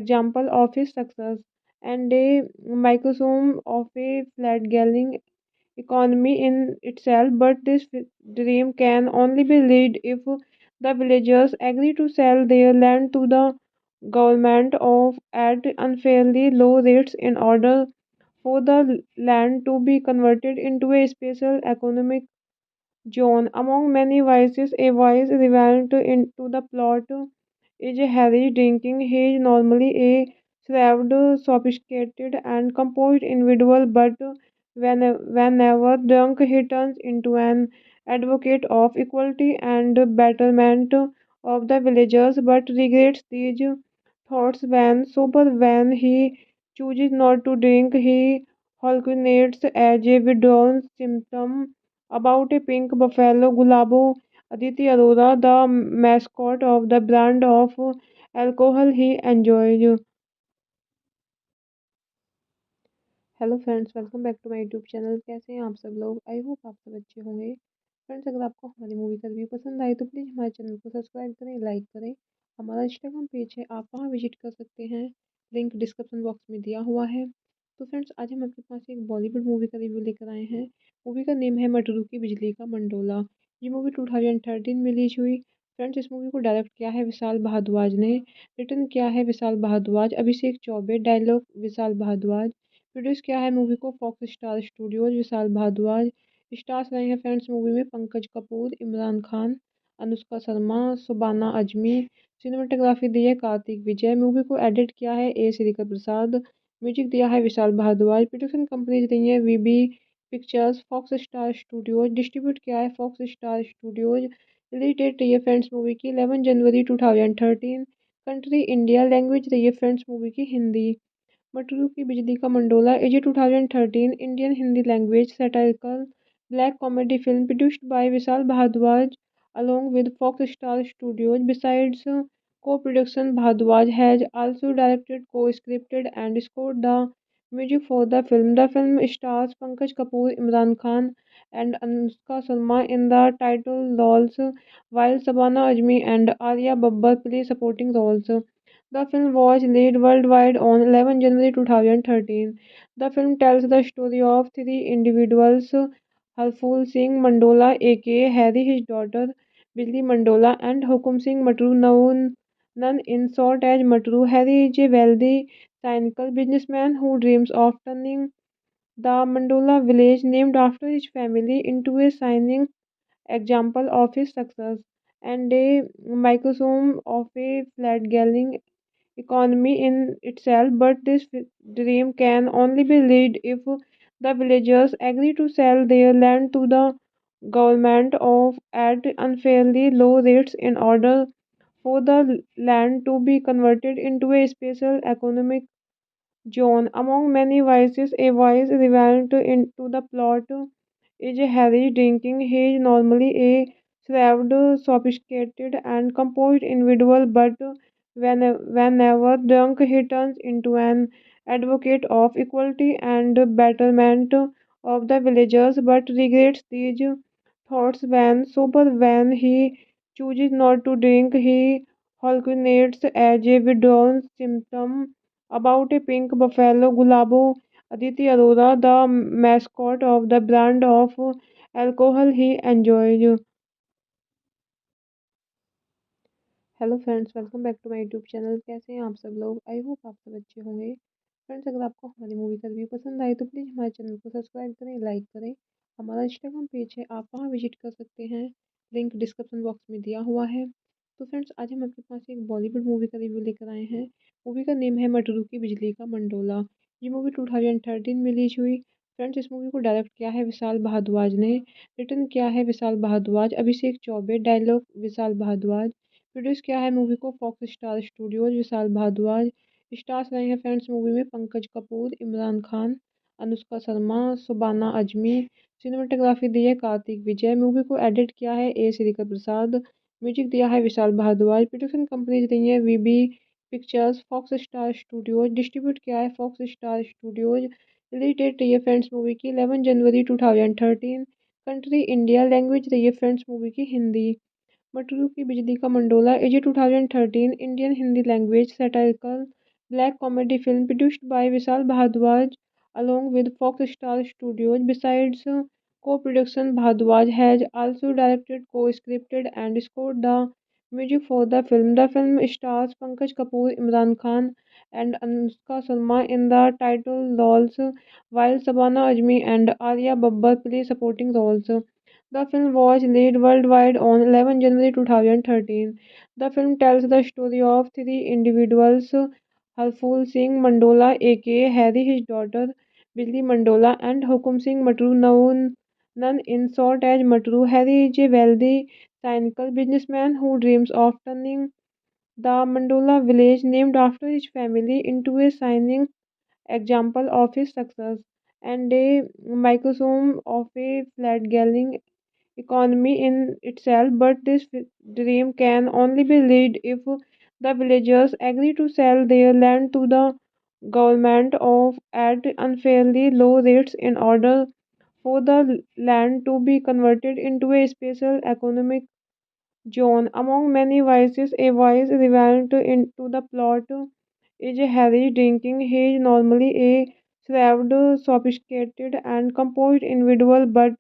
example of his success and a microcosm of a flat-galling economy in itself. But this dream can only be realized if the villagers agree to sell their land to the government of at unfairly low rates in order for the land to be converted into a special economic John, among many vices, a vice relevant into the plot is a Harry drinking. He is normally a shrewd, sophisticated, and composed individual, but whenever drunk, he turns into an advocate of equality and betterment of the villagers, but regrets these thoughts when sober. When he chooses not to drink, he hallucinates as a withdrawal symptom about a pink buffalo. Gulabo Aditi Arora, the mascot of the brand of alcohol he enjoys. Hello friends, welcome back to my YouTube channel. कैसे हैं आप सब लोग? I hope आप सब अच्छे होंगे। Friends, अगर आपको हमारी मूवी का रिव्यू पसंद आए तो प्लीज़ हमारे चैनल को सब्सक्राइब करें, लाइक करें। हमारा इंस्टाग्राम पेज है, आप वहाँ विजिट कर सकते हैं, लिंक डिस्क्रिप्शन बॉक्स में दिया हुआ है। तो फ्रेंड्स, आज हम आपके पास एक बॉलीवुड मूवी का रिव्यू लेकर आए हैं। मूवी का नेम है मटरू की बिजली का मंडोला। ये मूवी 2013 में रिलीज हुई। फ्रेंड्स, इस मूवी को डायरेक्ट किया है विशाल भारद्वाज ने, रिटर्न किया है विशाल भारद्वाज, अभिषेक चौबे, डायलॉग विशाल भारद्वाज, प्रोड्यूस किया है मूवी को fox Star studios, Vishal Bhardwaj. Stars रहे हैं फ्रेंड्स मूवी में पंकज कपूर, इमरान खान, अनुष्का शर्मा, सुबाना अजमी। सिनेमाटोग्राफी दी है कार्तिक विजय। मूवी को एडिट किया है ए श्रीकर प्रसाद। म्यूजिक दिया है विशाल भारद्वाज। प्रोडक्शन कंपनीज रही है VB pictures, Fox Star Studios. Distribute किया है Fox Star Studios. Release date रही है फ्रेंड्स मूवी की 11 जनवरी 2013। Country India. लैंग्वेज रही है फ्रेंड्स मूवी की Hindi. Matru ki Bijlee ka Mandola is a 2013 Indian Hindi language satirical black comedy film produced by Vishal Bhardwaj along with Fox Star Studios. Besides co-production, Bhardwaj has also directed, co-scripted and scored the music for the film. The film stars Pankaj Kapoor, Imran Khan and Anushka Sharma in the title roles, while Sabana Azmi and Arya Babbar play supporting roles. The film was released worldwide on 11 January 2013. The film tells the story of three individuals, Harful Singh Mandola aka Harry, his daughter Billy Mandola, and Hukum Singh Matru, known in short as Matru. Harry is a wealthy, cynical businessman who dreams of turning the Mandola village, named after his family, into a shining example of his success and a microcosm of a flat-galling economy in itself. But this dream can only be realized if the villagers agree to sell their land to the government of at unfairly low rates in order for the land to be converted into a special economic John, among many vices, a vice relevant into the plot is Harry drinking. He is normally a shrewd, sophisticated, and composed individual, but whenever drunk, he turns into an advocate of equality and betterment of the villagers, but regrets these thoughts when sober. When he chooses not to drink, he hallucinates as a withdrawal symptom about a pink buffalo. Gulabo Aditi Arora, the mascot of the brand of alcohol he enjoys. Hello friends, welcome back to my YouTube channel. कैसे हैं आप सब लोग? I hope आप सब अच्छे होंगे। Friends, अगर आपको हमारी मूवी का रिव्यू पसंद आए तो प्लीज़ हमारे चैनल को सब्सक्राइब करें, लाइक करें। हमारा इंस्टाग्राम पेज है, आप वहाँ विजिट कर सकते हैं, लिंक डिस्क्रिप्शन बॉक्स में दिया हुआ है। तो फ्रेंड्स, आज हम आपके पास एक बॉलीवुड मूवी का रिव्यू लेकर आए हैं। मूवी का नेम है मटरू की बिजली का मंडोला। ये मूवी 2013 में रिलीज हुई। फ्रेंड्स, इस मूवी को डायरेक्ट किया है विशाल भारद्वाज ने, रिटर्न किया है विशाल भारद्वाज, अभिषेक चौबे, डायलॉग विशाल भारद्वाज। प्रोड्यूस किया है मूवी को fox Star studios, Vishal Bhardwaj. Stars रहे हैं फ्रेंड्स मूवी में पंकज कपूर, इमरान खान, अनुष्का शर्मा, सुबाना अजमी। सिनेमाटोग्राफी दी है कार्तिक विजय। मूवी को एडिट किया है ए श्रीकर प्रसाद। म्यूजिक दिया है विशाल भारद्वाज। प्रोडक्शन कंपनीज रही है VB pictures, Fox Star Studios. Distribute किया है Fox Star Studios. Release date रही है फ्रेंड्स मूवी की 11 जनवरी 2013। Country India. लैंग्वेज रही है फ्रेंड्स मूवी की Hindi. Matru ki Bijlee ka Mandola is a 2013 Indian Hindi language satirical black comedy film produced by Vishal Bhardwaj along with Fox Star Studios. Besides co-production, Bhardwaj has also directed, co-scripted, and scored the music for the film. The film stars Pankaj Kapoor, Imran Khan, and Anushka Sharma in the title roles, while Sabana Azmi and Arya Babbar play supporting roles. The film was released worldwide on 11 January 2013. The film tells the story of three individuals, Harful Singh Mandola aka Harry, his daughter Billy Mandola, and Hukum Singh Matru, known none in short as Matru. Harry is a wealthy, cynical businessman who dreams of turning the Mandola village, named after his family, into a shining example of his success and a microcosm of a flat-galling economy in itself. But this dream can only be realized if the villagers agree to sell their land to the government of at unfairly low rates in order for the land to be converted into a special economic zone. Among many vices, a vice relevant into the plot is Harry drinking. He is normally a shrewd, sophisticated, and composed individual, but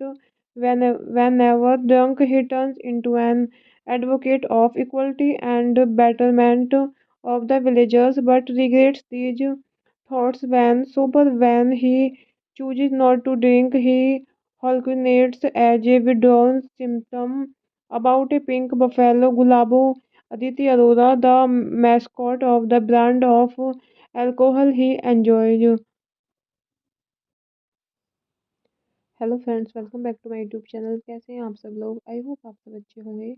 whenever drunk, he turns into an advocate of equality and betterment of the villagers, but regrets these thoughts when sober. When he chooses not to drink, he hallucinates as a withdrawal symptom about a pink buffalo. Gulabo Aditi Arora, the mascot of the brand of alcohol he enjoys. Hello friends, welcome back to my YouTube channel. कैसे हैं आप सब लोग? I hope आप सब अच्छे होंगे।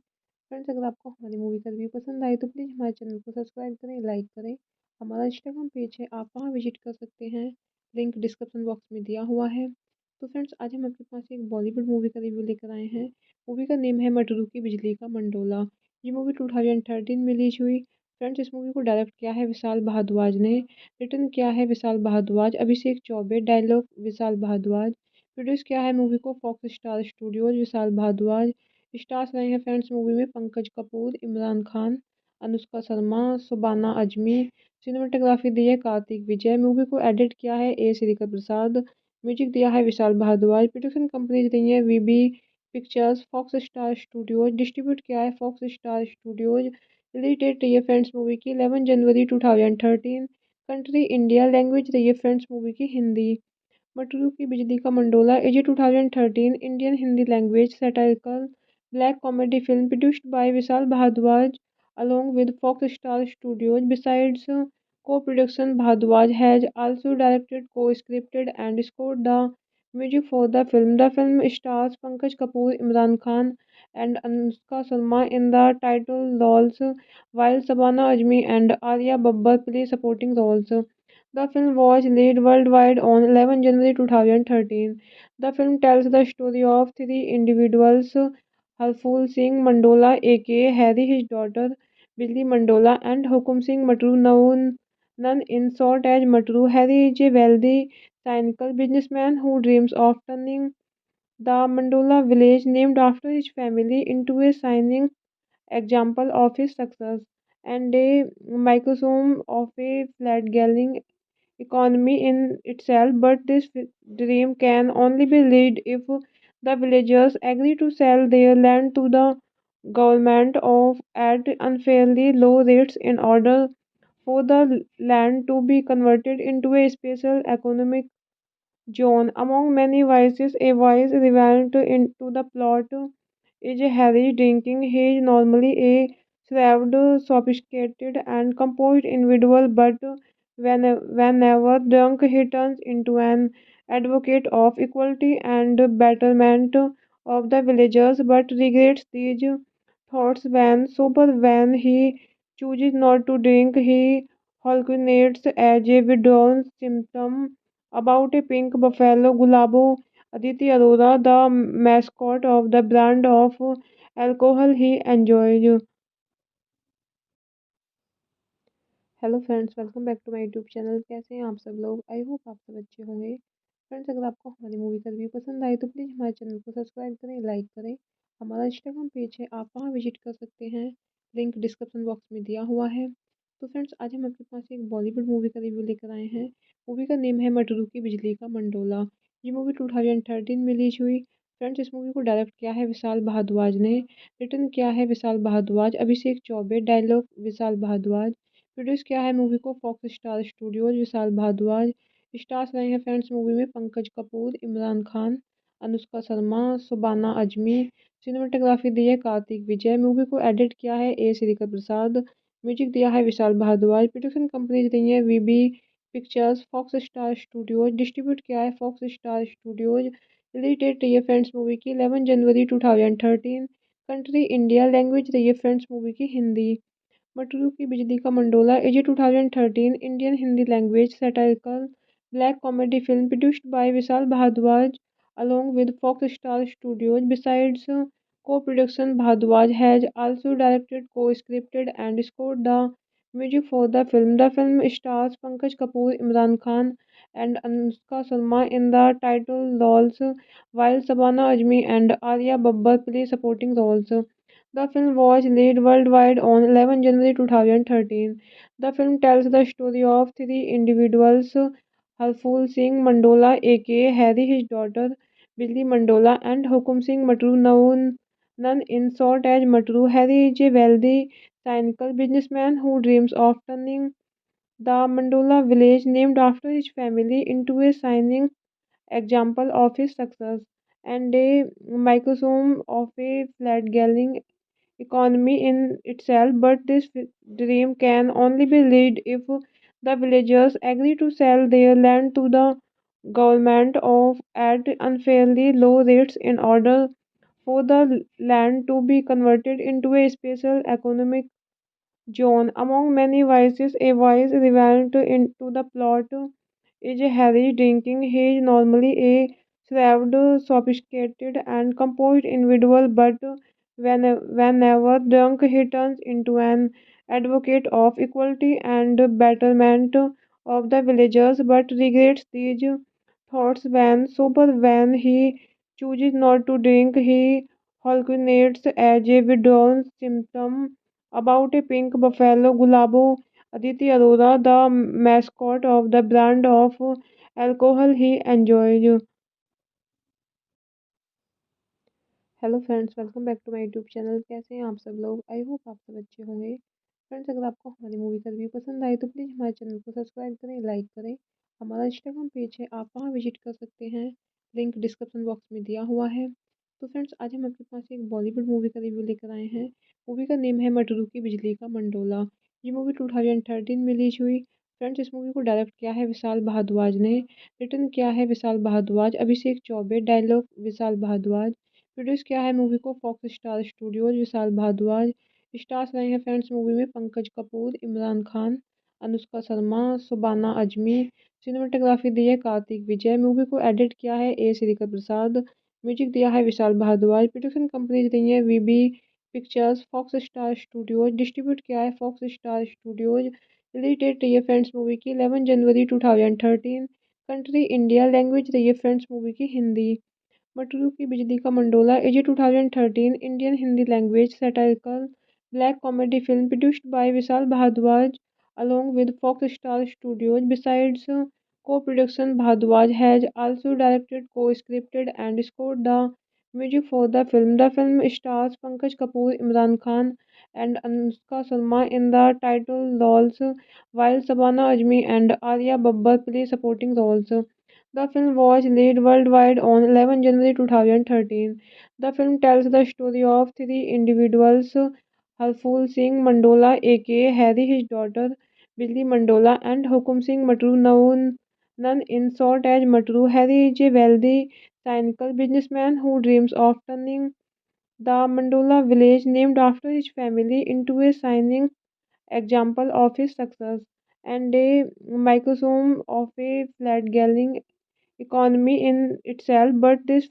Friends, अगर आपको हमारी मूवी का रिव्यू पसंद आए तो प्लीज़ हमारे चैनल को सब्सक्राइब करें, लाइक करें। हमारा इंस्टाग्राम पेज है, आप वहाँ विजिट कर सकते हैं, लिंक डिस्क्रिप्शन बॉक्स में दिया हुआ है। तो फ्रेंड्स, आज हम आपके पास एक बॉलीवुड मूवी का रिव्यू लेकर आए हैं। मूवी का नेम है मटरू की बिजली का मंडोला। ये मूवी 2013 में रिलीज हुई। फ्रेंड्स, इस मूवी को डायरेक्ट किया है विशाल भारद्वाज ने, रिटर्न किया है विशाल भारद्वाज, अभिषेक चौबे, डायलॉग विशाल भारद्वाज। प्रोड्यूस किया है मूवी को fox Star studios, Vishal Bhardwaj. Stars रहे हैं फ्रेंड्स मूवी में पंकज कपूर, इमरान खान, अनुष्का शर्मा, सुबाना अजमी। सिनेमाटोग्राफी दी है कार्तिक विजय। मूवी को एडिट किया है ए श्रीकर प्रसाद। म्यूजिक दिया है विशाल भारद्वाज। प्रोडक्शन कंपनीज रही है VB pictures, Fox Star Studios. Distribute किया है Fox Star Studios. Release date रही है फ्रेंड्स मूवी की 11 जनवरी 2013। Country India. लैंग्वेज रही है फ्रेंड्स मूवी की Hindi. Matru ki Bijlee ka Mandola is a 2013 Indian Hindi language satirical black comedy film produced by Vishal Bhardwaj along with Fox Star Studios. Besides co-production, Bhardwaj has also directed, co-scripted, and scored the music for the film. The film stars Pankaj Kapoor, Imran Khan, and Anushka Sharma in the title roles, while Sabana Azmi and Arya Babbar play supporting roles. The film was released worldwide on 11 January 2013. The film tells the story of three individuals, Harful Singh Mandola aka Harry, his daughter Billy Mandola, and Hukum Singh Matru, known none in short as Matru. Harry is a wealthy, cynical businessman who dreams of turning the Mandola village, named after his family, into a shining example of his success and a microcosm of a flat-galling economy in itself. But this dream can only be realized if the villagers agree to sell their land to the government of at unfairly low rates in order for the land to be converted into a special economic zone. Among many vices, a vice relevant into the plot is Harry drinking. He is normally a shrewd, sophisticated, and composed individual, but whenever drunk, he turns into an advocate of equality and betterment of the villagers, but regrets these thoughts when sober. When he chooses not to drink, he hallucinates as a withdrawal symptom about a pink buffalo. Gulabo Aditi Arora, the mascot of the brand of alcohol he enjoys. Hello friends, welcome back to my YouTube channel. कैसे हैं आप सब लोग? I hope आप सब अच्छे होंगे। Friends, अगर आपको हमारी मूवी का रिव्यू पसंद आए तो प्लीज़ हमारे चैनल को सब्सक्राइब करें, लाइक करें। हमारा इंस्टाग्राम पेज है, आप वहाँ विजिट कर सकते हैं, लिंक डिस्क्रिप्शन बॉक्स में दिया हुआ है। तो फ्रेंड्स आज हम आपके पास एक बॉलीवुड मूवी का रिव्यू लेकर आए हैं। मूवी का नेम है मटरू की बिजली का मंडोला। ये मूवी 2013 में रिलीज हुई। फ्रेंड्स इस मूवी को डायरेक्ट किया है विशाल भारद्वाज ने। रिटर्न किया है विशाल भारद्वाज, अभिषेक चौबे, डायलॉग विशाल भारद्वाज। प्रोड्यूस किया है मूवी को fox Star studios, Vishal Bhardwaj. Stars रहे हैं फ्रेंड्स मूवी में पंकज कपूर, इमरान खान, अनुष्का शर्मा, सुबाना अजमी। सिनेमाटोग्राफी दी है कार्तिक विजय। मूवी को एडिट किया है ए श्रीकर प्रसाद। म्यूजिक दिया है विशाल भारद्वाज। प्रोडक्शन कंपनीज रही है VB pictures, Fox Star Studios. Distribute किया है Fox Star Studios. Release date रही है फ्रेंड्स मूवी की 11 जनवरी 2013। कंट्री इंडिया, लैंग्वेज रही है फ्रेंड्स मूवी की Hindi. Matru ki Bijlee ka Mandola is a 2013 Indian Hindi language satirical black comedy film produced by Vishal Bhardwaj along with Fox Star Studios. Besides co-production, Bhardwaj has also directed, co-scripted and scored the music for the film. The film stars Pankaj Kapoor, Imran Khan and Anushka Sharma in the title roles, while Sabana Azmi and Arya Babbar play supporting roles. The film was released worldwide on 11 January 2013. The film tells the story of three individuals, Harful Singh Mandola aka Harry, his daughter Billy Mandola, and Hukum Singh Matru, known in short as Matru. Harry is a wealthy, cynical businessman who dreams of turning the Mandola village, named after his family, into a shining example of his success and a microcosm of a flat-galling economy in itself. But this dream can only be realized if the villagers agree to sell their land to the government of at unfairly low rates in order for the land to be converted into a special economic zone. Among many vices, a vice relevant into the plot is Harry drinking. He is normally a shrewd, sophisticated, and composed individual, but whenever drunk, he turns into an advocate of equality and betterment of the villagers, but regrets these thoughts when sober. When he chooses not to drink, he hallucinates as a withdrawal symptom about a pink buffalo. Gulabo Aditi Arora, the mascot of the brand of alcohol he enjoys. Hello friends, welcome back to my YouTube channel. कैसे हैं आप सब लोग? I hope आप सब अच्छे होंगे। Friends अगर आपको हमारी मूवी का रिव्यू पसंद आए तो प्लीज़ हमारे चैनल को सब्सक्राइब करें, लाइक करें। हमारा इंस्टाग्राम पेज है, आप वहाँ विजिट कर सकते हैं। लिंक डिस्क्रिप्शन बॉक्स में दिया हुआ है। तो फ्रेंड्स आज हम आपके पास एक बॉलीवुड मूवी का रिव्यू लेकर आए हैं। मूवी का नेम है मटरू की बिजली का मंडोला। ये मूवी 2013 में रिलीज हुई। फ्रेंड्स इस मूवी को डायरेक्ट किया है विशाल भारद्वाज ने। रिटर्न किया है विशाल भारद्वाज, अभिषेक चौबे, डायलॉग विशाल भारद्वाज। प्रोड्यूस किया है मूवी को fox Star studios, Vishal Bhardwaj. Stars रहे हैं फ्रेंड्स मूवी में पंकज कपूर, इमरान खान, अनुष्का शर्मा, सुबाना अजमी। सिनेमाटोग्राफी दी है कार्तिक विजय। मूवी को एडिट किया है ए श्रीकर प्रसाद। म्यूजिक दिया है विशाल भारद्वाज। प्रोडक्शन कंपनीज रही है VB pictures, Fox Star Studios. Distribute किया है Fox Star Studios. Release date रही है फ्रेंड्स मूवी की 11 जनवरी 2013। कंट्री इंडिया, लैंग्वेज रही है फ्रेंड्स मूवी की Hindi. Matru ki Bijlee ka Mandola is a 2013 Indian Hindi language satirical black comedy film produced by Vishal Bhardwaj along with Fox Star Studios. Besides co-production, Bhardwaj has also directed, co-scripted and scored the music for the film. The film stars Pankaj Kapoor, Imran Khan and Anushka Sharma in the title roles, while Sabana Azmi and Arya Babbar play supporting roles. The film was released worldwide on 11 January 2013. The film tells the story of three individuals, Harful Singh Mandola aka Harry, his daughter Billy Mandola, and Hukum Singh Matru, known in short as Matru. Harry is a wealthy, cynical businessman who dreams of turning the Mandola village, named after his family, into a shining example of his success and a microcosm of a flat-galling economy in itself. But this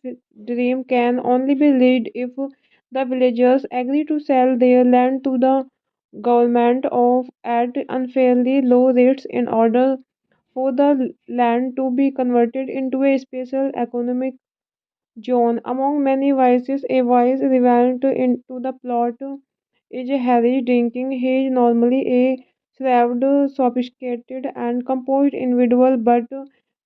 dream can only be realized if the villagers agree to sell their land to the government of at unfairly low rates in order for the land to be converted into a special economic zone. Among many vices, a vice relevant into the plot is Harry drinking. He is normally a served sophisticated and composed individual, but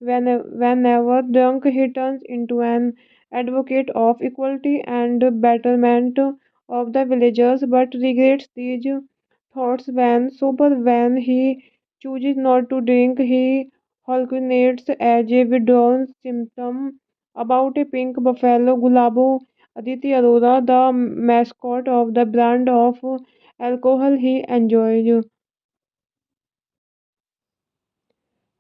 whenever drunk, he turns into an advocate of equality and betterment of the villagers, but regrets these thoughts when sober. When he chooses not to drink, he hallucinates as a withdrawal symptom about a pink buffalo. Gulabo Aditi Arora, the mascot of the brand of alcohol he enjoys.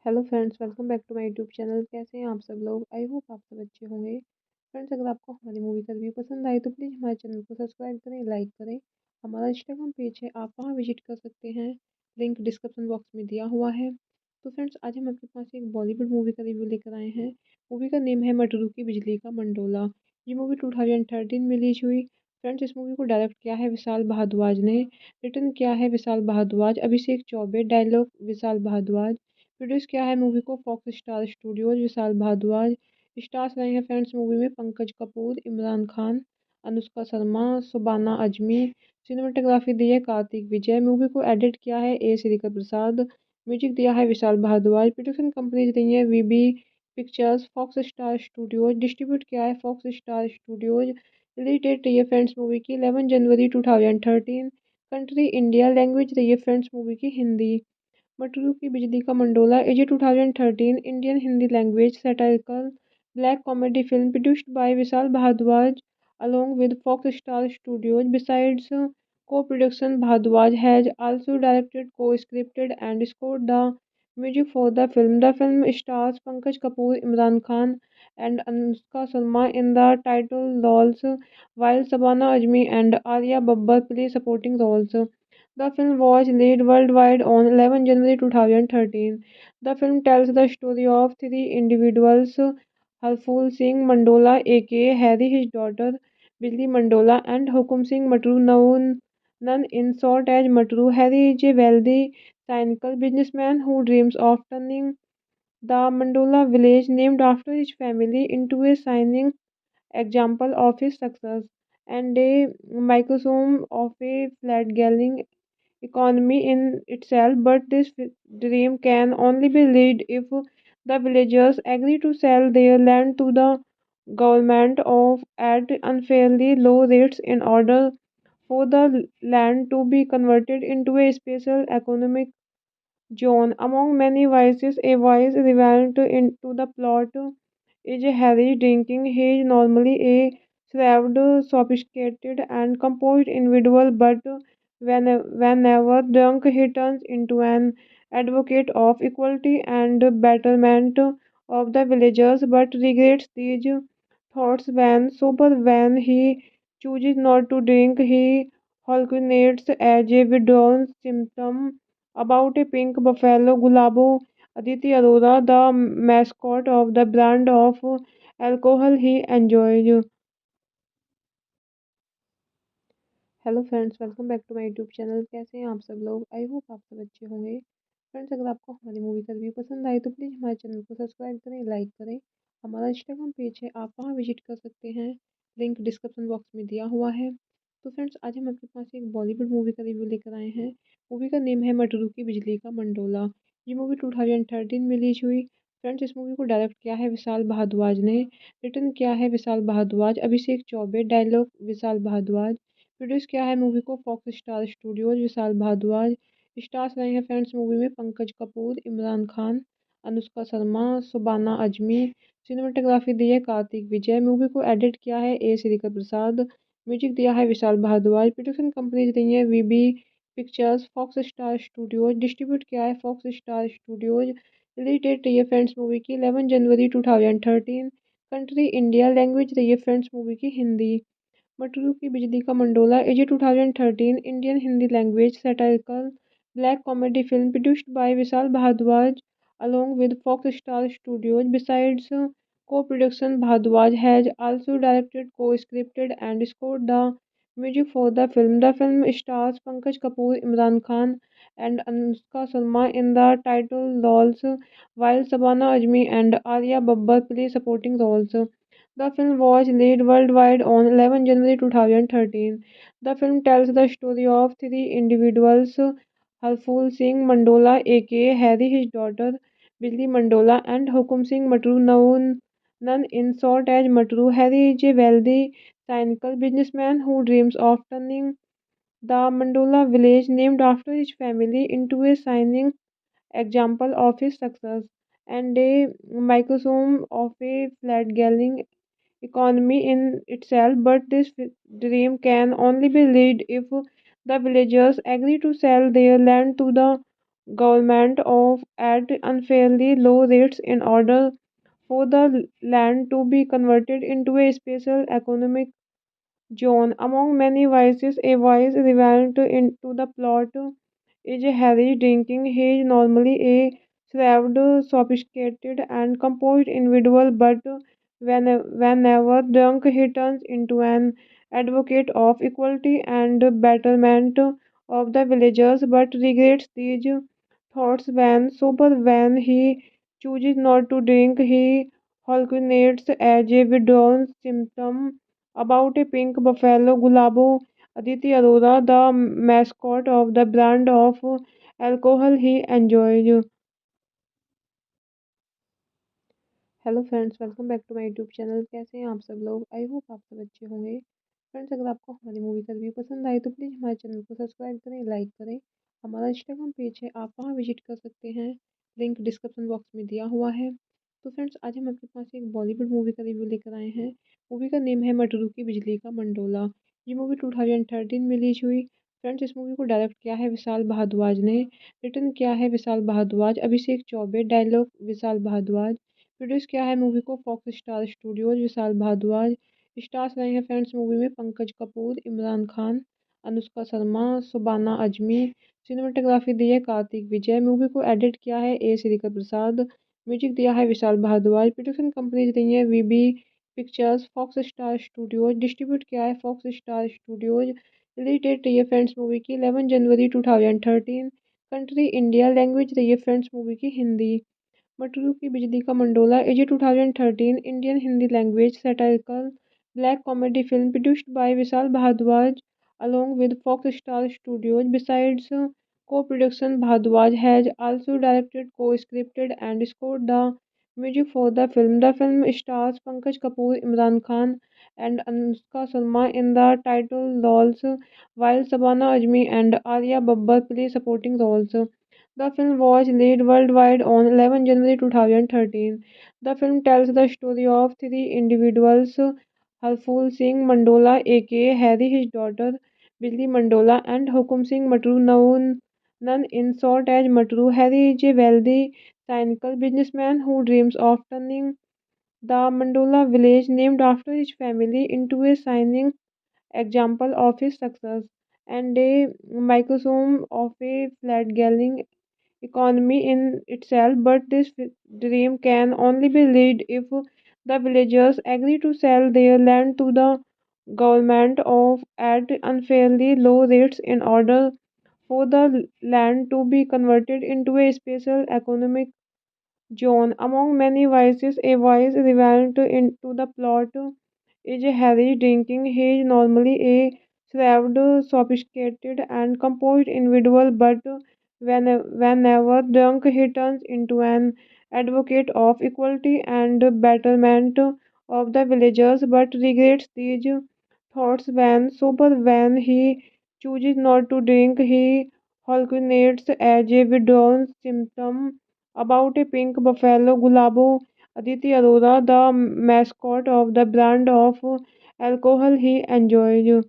Hello friends, welcome back to my YouTube channel. कैसे हैं आप सब लोग? I hope आप सब अच्छे होंगे। Friends, अगर आपको हमारी मूवी का रिव्यू पसंद आए तो प्लीज़ हमारे चैनल को सब्सक्राइब करें, लाइक करें। हमारा इंस्टाग्राम पेज है, आप वहाँ विजिट कर सकते हैं, लिंक डिस्क्रिप्शन बॉक्स में दिया हुआ है। तो फ्रेंड्स, आज हम आपके पास एक बॉलीवुड मूवी का रिव्यू लेकर आए हैं। मूवी का नेम है मटरू की बिजली का मंडोला। ये मूवी 2013 में रिलीज हुई। फ्रेंड्स, इस मूवी को डायरेक्ट किया है विशाल भारद्वाज ने, रिटर्न किया है विशाल भारद्वाज, अभिषेक चौबे, डायलॉग विशाल भारद्वाज, प्रोड्यूस किया है मूवी को fox Star studios, Vishal Bhardwaj. Stars रहे हैं फ्रेंड्स मूवी में पंकज कपूर, इमरान खान, अनुष्का शर्मा, सुबाना अजमी। सिनेमाटोग्राफी दी है कार्तिक विजय। मूवी को एडिट किया है ए श्रीकर प्रसाद। म्यूजिक दिया है विशाल भारद्वाज। प्रोडक्शन कंपनीज रही है VB pictures, Fox Star Studios. Distribute किया है Fox Star Studios. Release date रही है फ्रेंड्स मूवी की 11 जनवरी 2013। Country India. लैंग्वेज रही है फ्रेंड्स मूवी की Hindi. Matru ki Bijlee ka Mandola is a 2013 Indian Hindi language satirical black comedy film produced by Vishal Bhardwaj along with Fox Star Studios. Besides co-production, Bhardwaj has also directed, co-scripted and scored the music for the film. The film stars Pankaj Kapoor, Imran Khan and Anushka Sharma in the title roles, while Sabana Azmi and Arya Babbar play supporting roles. The film was released worldwide on 11 January 2013. The film tells the story of three individuals, Harful Singh Mandola aka Harry, his daughter Billy Mandola, and Hukum Singh Matru, known in short as Matru. Harry is a wealthy, cynical businessman who dreams of turning the Mandola village, named after his family, into a shining example of his success and a microcosm of a fledgling economy in itself, but this dream can only be realized if the villagers agree to sell their land to the government of at unfairly low rates in order for the land to be converted into a special economic zone. Among many vices, a vice relevant into the plot is Harry drinking. He is normally a shrewd, sophisticated, and composed individual, but whenever drunk, he turns into an advocate of equality and betterment of the villagers, but regrets these thoughts when sober. When he chooses not to drink, he hallucinates as a withdrawal symptom about a pink buffalo. Gulabo Aditi Arora, the mascot of the brand of alcohol he enjoys. Hello friends, welcome back to my YouTube channel. कैसे हैं आप सब लोग? I hope आप सब अच्छे होंगे। Friends, अगर आपको हमारी मूवी का रिव्यू पसंद आए तो प्लीज़ हमारे चैनल को सब्सक्राइब करें, लाइक करें। हमारा इंस्टाग्राम पेज है, आप वहाँ विजिट कर सकते हैं, लिंक डिस्क्रिप्शन बॉक्स में दिया हुआ है। तो फ्रेंड्स, आज हम आपके पास एक बॉलीवुड मूवी का रिव्यू लेकर आए हैं। मूवी का नेम है मटरू की बिजली का मंडोला। ये मूवी 2013 में रिलीज हुई। फ्रेंड्स, इस मूवी को डायरेक्ट किया है विशाल भारद्वाज ने, रिटर्न किया है विशाल भारद्वाज, अभिषेक चौबे, डायलॉग विशाल भारद्वाज। प्रोड्यूस किया है मूवी को fox Star studios, Vishal Bhardwaj. Stars रहे हैं फ्रेंड्स मूवी में पंकज कपूर, इमरान खान, अनुष्का शर्मा, सुबाना अजमी। सिनेमाटोग्राफी दी है कार्तिक विजय। मूवी को एडिट किया है ए श्रीकर प्रसाद। म्यूजिक दिया है विशाल भारद्वाज। प्रोडक्शन कंपनीज रही है VB pictures, Fox Star Studios. Distribute किया है Fox Star Studios. Release date रही है फ्रेंड्स मूवी की 11 जनवरी 2013। Country India. लैंग्वेज रही है फ्रेंड्स मूवी की Hindi. Matru ki Bijlee ka Mandola is a 2013 Indian Hindi language satirical black comedy film produced by Vishal Bhardwaj along with Fox Star Studios. Besides co-production, Bhardwaj has also directed, co-scripted and scored the music for the film. The film stars Pankaj Kapoor, Imran Khan and Anushka Sharma in the title roles, while Sabana Azmi and Arya Babbar play supporting roles. The film was released worldwide on 11 January 2013. The film tells the story of three individuals, Halful Singh Mandola, aka Harry, his daughter Billy Mandola, and Hukum Singh Matru, known none in short as Matru. Harry is a wealthy, cynical businessman who dreams of turning the Mandola village, named after his family, into a shining example of his success and a microcosm of a flat-galling economy in itself. But this dream can only be realized if the villagers agree to sell their land to the government of at unfairly low rates in order for the land to be converted into a special economic John, among many vices, a vice relevant into the plot is Harry drinking. He is normally a shrewd, sophisticated, and composed individual, but whenever drunk, he turns into an advocate of equality and betterment of the villagers, but regrets these thoughts when sober. When he chooses not to drink, he hallucinates as a withdrawal symptom about a pink buffalo. Gulabo Aditi Arora, the mascot of the brand of alcohol he enjoys. Hello friends, welcome back to my YouTube channel. कैसे हैं आप सब लोग? I hope आप सब अच्छे होंगे। Friends, अगर आपको हमारी मूवी का रिव्यू पसंद आए तो प्लीज़ हमारे चैनल को सब्सक्राइब करें, लाइक करें। हमारा इंस्टाग्राम पेज है, आप वहाँ विजिट कर सकते हैं, लिंक डिस्क्रिप्शन बॉक्स में दिया हुआ है। तो फ्रेंड्स, आज हम आपके पास एक बॉलीवुड मूवी का रिव्यू लेकर आए हैं। मूवी का नेम है मटरू की बिजली का मंडोला। ये मूवी 2013 में रिलीज हुई। फ्रेंड्स, इस मूवी को डायरेक्ट किया है विशाल भारद्वाज ने, रिटर्न किया है विशाल भारद्वाज, अभिषेक चौबे, डायलॉग विशाल भारद्वाज, प्रोड्यूस किया है मूवी को fox Star studios, Vishal Bhardwaj. Stars रहे हैं फ्रेंड्स मूवी में पंकज कपूर, इमरान खान, अनुष्का शर्मा, सुबाना अजमी। सिनेमाटोग्राफी दी है कार्तिक विजय। मूवी को एडिट किया है ए श्रीकर प्रसाद। म्यूजिक दिया है विशाल भारद्वाज। प्रोडक्शन कंपनीज रही है VB pictures, Fox Star Studios. Distribute किया है Fox Star Studios. Release date रही है फ्रेंड्स मूवी की 11 जनवरी 2013। Country India. लैंग्वेज रही है फ्रेंड्स मूवी की Hindi. Matru ki Bijlee ka Mandola is a 2013 Indian Hindi language satirical black comedy film produced by Vishal Bhardwaj along with Fox Star Studios. Besides co-production, Bhardwaj has also directed, co-scripted and scored the music for the film. The film stars Pankaj Kapoor, Imran Khan and Anushka Sharma in the title roles, while Sabana Azmi and Arya Babbar play supporting roles. The film was released worldwide on 11 January 2013. The film tells the story of three individuals, Harful Singh Mandola, aka Harry, his daughter Billy Mandola, and Hukum Singh Matru, known none in short as Matru. Harry is a wealthy, cynical businessman who dreams of turning the Mandola village, named after his family, into a shining example of his success and a microcosm of a flat-galling economy in itself. But this dream can only be realized if the villagers agree to sell their land to the government of at unfairly low rates in order for the land to be converted into a special economic John, among many vices, a vice relevant into the plot is Harry drinking. He is normally a shrewd, sophisticated, and composed individual, but whenever drunk, he turns into an advocate of equality and betterment of the villagers, but regrets these thoughts when sober. When he chooses not to drink, he hallucinates as a withdrawal symptom about a pink buffalo. Gulabo Aditi Arora, the mascot of the brand of alcohol he enjoys.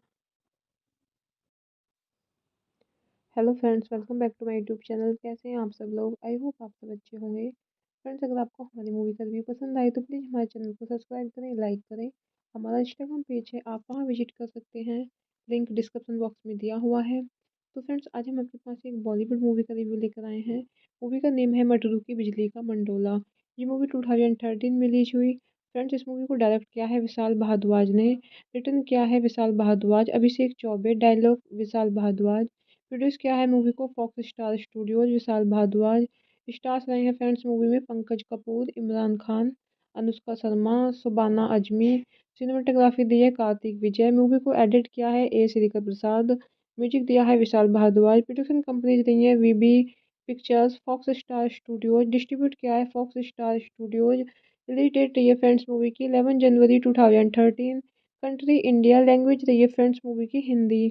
Hello friends, welcome back to my YouTube channel. कैसे हैं आप सब लोग? I hope आप सब अच्छे होंगे। Friends, अगर आपको हमारी मूवी का रिव्यू पसंद आए तो प्लीज़ हमारे चैनल को सब्सक्राइब करें, लाइक करें। हमारा इंस्टाग्राम पेज है, आप वहाँ विजिट कर सकते हैं, लिंक डिस्क्रिप्शन बॉक्स में दिया हुआ है। तो फ्रेंड्स, आज हम आपके पास एक बॉलीवुड मूवी का रिव्यू लेकर आए हैं। मूवी का नेम है मटरू की बिजली का मंडोला। ये मूवी 2013 में रिलीज हुई। फ्रेंड्स, इस मूवी को डायरेक्ट किया है विशाल भारद्वाज ने, रिटर्न किया है विशाल भारद्वाज, अभिषेक चौबे, डायलॉग विशाल भारद्वाज। प्रोड्यूस किया है मूवी को fox Star studios, Vishal Bhardwaj. Stars रहे हैं फ्रेंड्स मूवी में पंकज कपूर, इमरान खान, अनुष्का शर्मा, सुबाना अजमी। सिनेमाटोग्राफी दी है कार्तिक विजय। मूवी को एडिट किया है ए श्रीकर प्रसाद। म्यूजिक दिया है विशाल भारद्वाज। प्रोडक्शन कंपनीज रही है VB pictures, Fox Star Studios. Distribute किया है Fox Star Studios. Release date रही है फ्रेंड्स मूवी की 11 जनवरी 2013। Country India. लैंग्वेज रही है फ्रेंड्स मूवी की Hindi.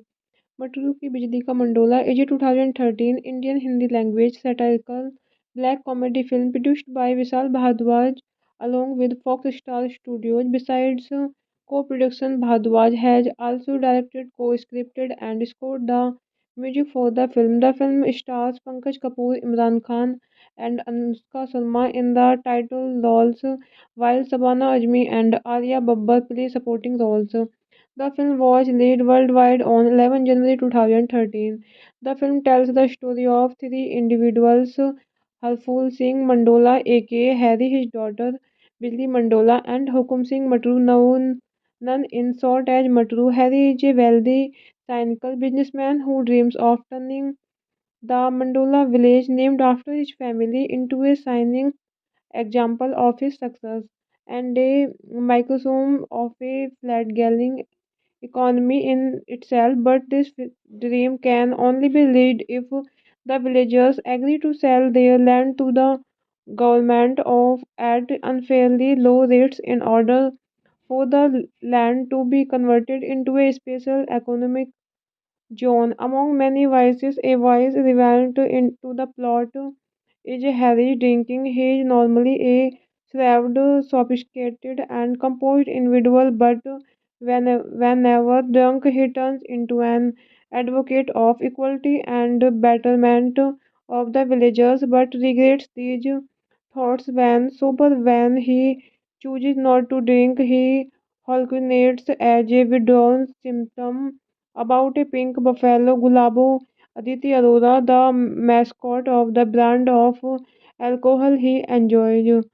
Matru ki Bijlee ka Mandola is a 2013 Indian Hindi language satirical black comedy film produced by Vishal Bhardwaj along with Fox Star Studios. Besides co-production, Bhardwaj has also directed, co-scripted and scored the music for the film. The film stars Pankaj Kapoor, Imran Khan and Anushka Sharma in the title roles, while Sabana Azmi and Arya Babbar play supporting roles. The film was released worldwide on 11 January 2013. The film tells the story of three individuals, Harful Singh Mandola aka Harry, his daughter Billy Mandola, and Hukum Singh Matru, known in short as Matru. Harry is a wealthy, cynical businessman who dreams of turning the Mandola village, named after his family, into a shining example of his success and a microcosm of a flat-galling economy in itself. But this dream can only be realized if the villagers agree to sell their land to the government of at unfairly low rates in order for the land to be converted into a special economic zone. Among many vices, a vice relevant into the plot is Harry drinking. He is normally a shrewd, sophisticated, and composed individual, but whenever drunk, he turns into an advocate of equality and betterment of the villagers, but regrets these thoughts when sober. When he chooses not to drink, he hallucinates as a withdrawal symptom about a pink buffalo. Gulabo Aditi Arora, the mascot of the brand of alcohol he enjoys.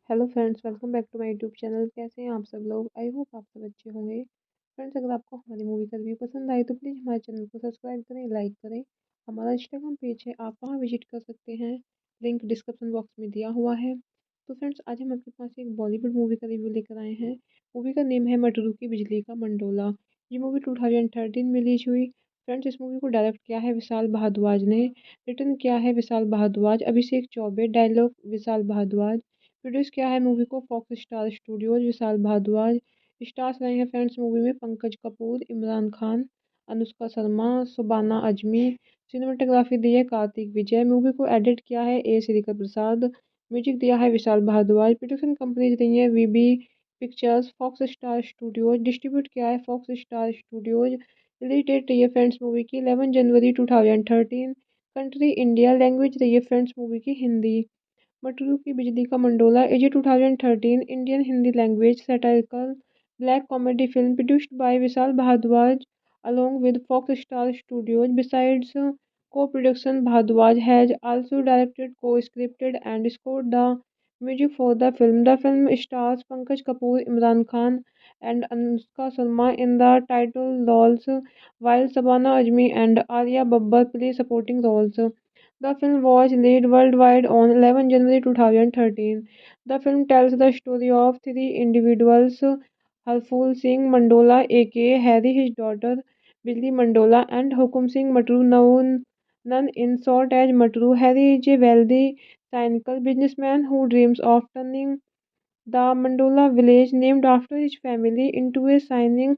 Hello friends, welcome back to my YouTube channel. कैसे हैं आप सब लोग? I hope आप सब अच्छे होंगे। Friends, अगर आपको हमारी मूवी का रिव्यू पसंद आए तो प्लीज़ हमारे चैनल को सब्सक्राइब करें, लाइक करें। हमारा इंस्टाग्राम पेज है, आप वहाँ विजिट कर सकते हैं, लिंक डिस्क्रिप्शन बॉक्स में दिया हुआ है। तो फ्रेंड्स, आज हम आपके पास एक बॉलीवुड मूवी का रिव्यू लेकर आए हैं। मूवी का नेम है मटरू की बिजली का मंडोला। ये मूवी 2013 में रिलीज हुई। फ्रेंड्स, इस मूवी को डायरेक्ट किया है विशाल भारद्वाज ने, रिटर्न किया है विशाल भारद्वाज, अभिषेक चौबे, डायलॉग विशाल भारद्वाज। प्रोड्यूस किया है मूवी को fox Star studios, Vishal Bhardwaj. Stars रहे हैं फ्रेंड्स मूवी में पंकज कपूर, इमरान खान, अनुष्का शर्मा, सुबाना अजमी। सिनेमाटोग्राफी दी है कार्तिक विजय। मूवी को एडिट किया है ए श्रीकर प्रसाद। म्यूजिक दिया है विशाल भारद्वाज। प्रोडक्शन कंपनीज रही है VB pictures, Fox Star Studios. Distribute किया है Fox Star Studios. Release date रही है फ्रेंड्स मूवी की 11 जनवरी 2013। Country India. लैंग्वेज रही है फ्रेंड्स मूवी की Hindi. Matru ki Bijlee ka Mandola is a 2013 Indian Hindi language satirical black comedy film produced by Vishal Bhardwaj along with Fox Star Studios. Besides co-production, Bhardwaj has also directed, co-scripted and scored the music for the film. The film stars Pankaj Kapoor, Imran Khan and Anushka Sharma in the title roles, while Sabana Azmi and Arya Babbar play supporting roles. The film was released worldwide on 11 January 2013. The film tells the story of three individuals, Harful Singh Mandola aka Harry, his daughter Billy Mandola, and Hukum Singh Matru, known in short as Matru. Harry is a wealthy, cynical businessman who dreams of turning the Mandola village, named after his family, into a shining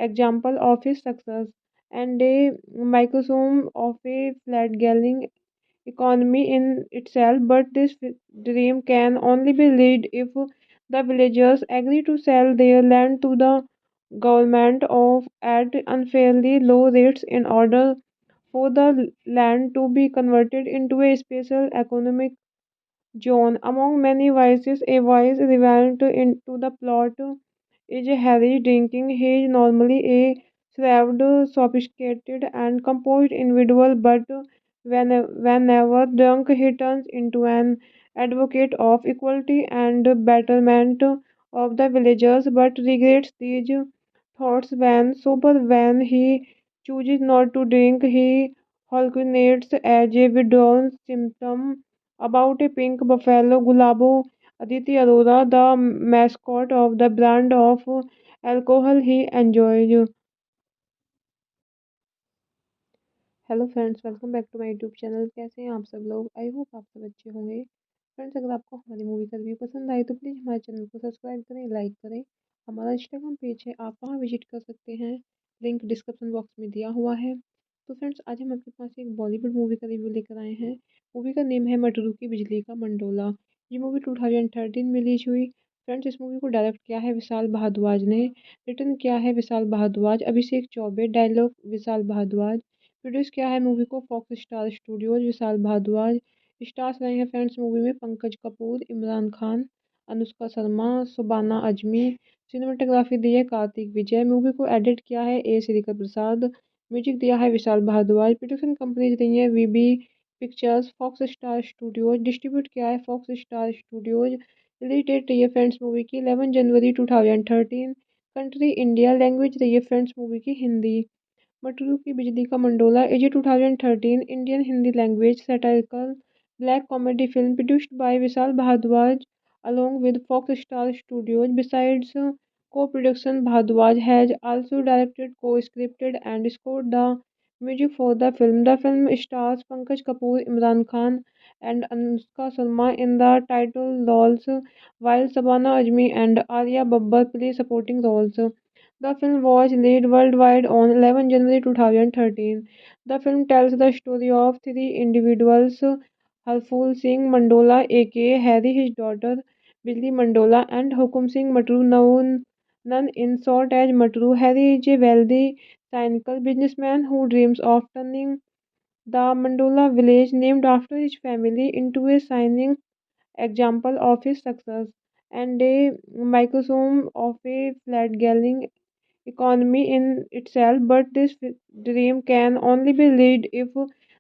example of his success and a microcosm of a flat-galling economy in itself. But this dream can only be realized if the villagers agree to sell their land to the government of at unfairly low rates in order for the land to be converted into a special economic zone. Among many vices, a vice relevant into the plot is Harry drinking. He is normally a shrewd, sophisticated, and composed individual, but whenever drunk, he turns into an advocate of equality and betterment of the villagers, but regrets these thoughts when sober. When he chooses not to drink, he hallucinates as a withdrawal symptom about a pink buffalo. Gulabo Aditi Arora, the mascot of the brand of alcohol he enjoys. Hello friends, welcome back to my YouTube channel. कैसे हैं आप सब लोग? I hope आप सब अच्छे होंगे। Friends, अगर आपको हमारी मूवी का रिव्यू पसंद आए तो प्लीज़ हमारे चैनल को सब्सक्राइब करें, लाइक करें। हमारा इंस्टाग्राम पेज है, आप वहां विजिट कर सकते हैं, लिंक डिस्क्रिप्शन बॉक्स में दिया हुआ है। तो फ्रेंड्स, आज हम आपके पास एक बॉलीवुड मूवी का रिव्यू लेकर आए हैं। मूवी का नेम है मटरू की बिजली का मंडोला। ये मूवी 2013 में रिलीज हुई। फ्रेंड्स, इस मूवी को डायरेक्ट किया है विशाल भारद्वाज ने, रिटर्न किया है विशाल भारद्वाज, अभिषेक चौबे, डायलॉग विशाल भारद्वाज, प्रोड्यूस किया है मूवी को fox Star studios, Vishal Bhardwaj. Stars रहे हैं फ्रेंड्स मूवी में पंकज कपूर, इमरान खान, अनुष्का शर्मा, सुबाना अजमी। सिनेमाटोग्राफी दी है कार्तिक विजय। मूवी को एडिट किया है ए श्रीकर प्रसाद। म्यूजिक दिया है विशाल भारद्वाज। प्रोडक्शन कंपनीज रही है VB pictures, Fox Star Studios. Distribute किया है Fox Star Studios. Release date रही है फ्रेंड्स मूवी की 11 जनवरी 2013। Country India. लैंग्वेज रही है फ्रेंड्स मूवी की Hindi. Matru ki Bijlee ka Mandola is a 2013 Indian Hindi language satirical black comedy film produced by Vishal Bhardwaj along with Fox Star Studios. Besides co-production, Bhardwaj has also directed, co-scripted and scored the music for the film. The film stars Pankaj Kapoor, Imran Khan and Anushka Sharma in the title roles, while Sabana Azmi and Arya Babbar play supporting roles. The film was released worldwide on 11 January 2013. The film tells the story of three individuals, Harful Singh Mandola aka Harry, his daughter Billy Mandola, and Hukum Singh Matru, known in short as Matru. Harry is a wealthy, cynical businessman who dreams of turning the Mandola village, named after his family, into a shining example of his success and a microcosm of a flat-galling economy in itself, but this dream can only be realized if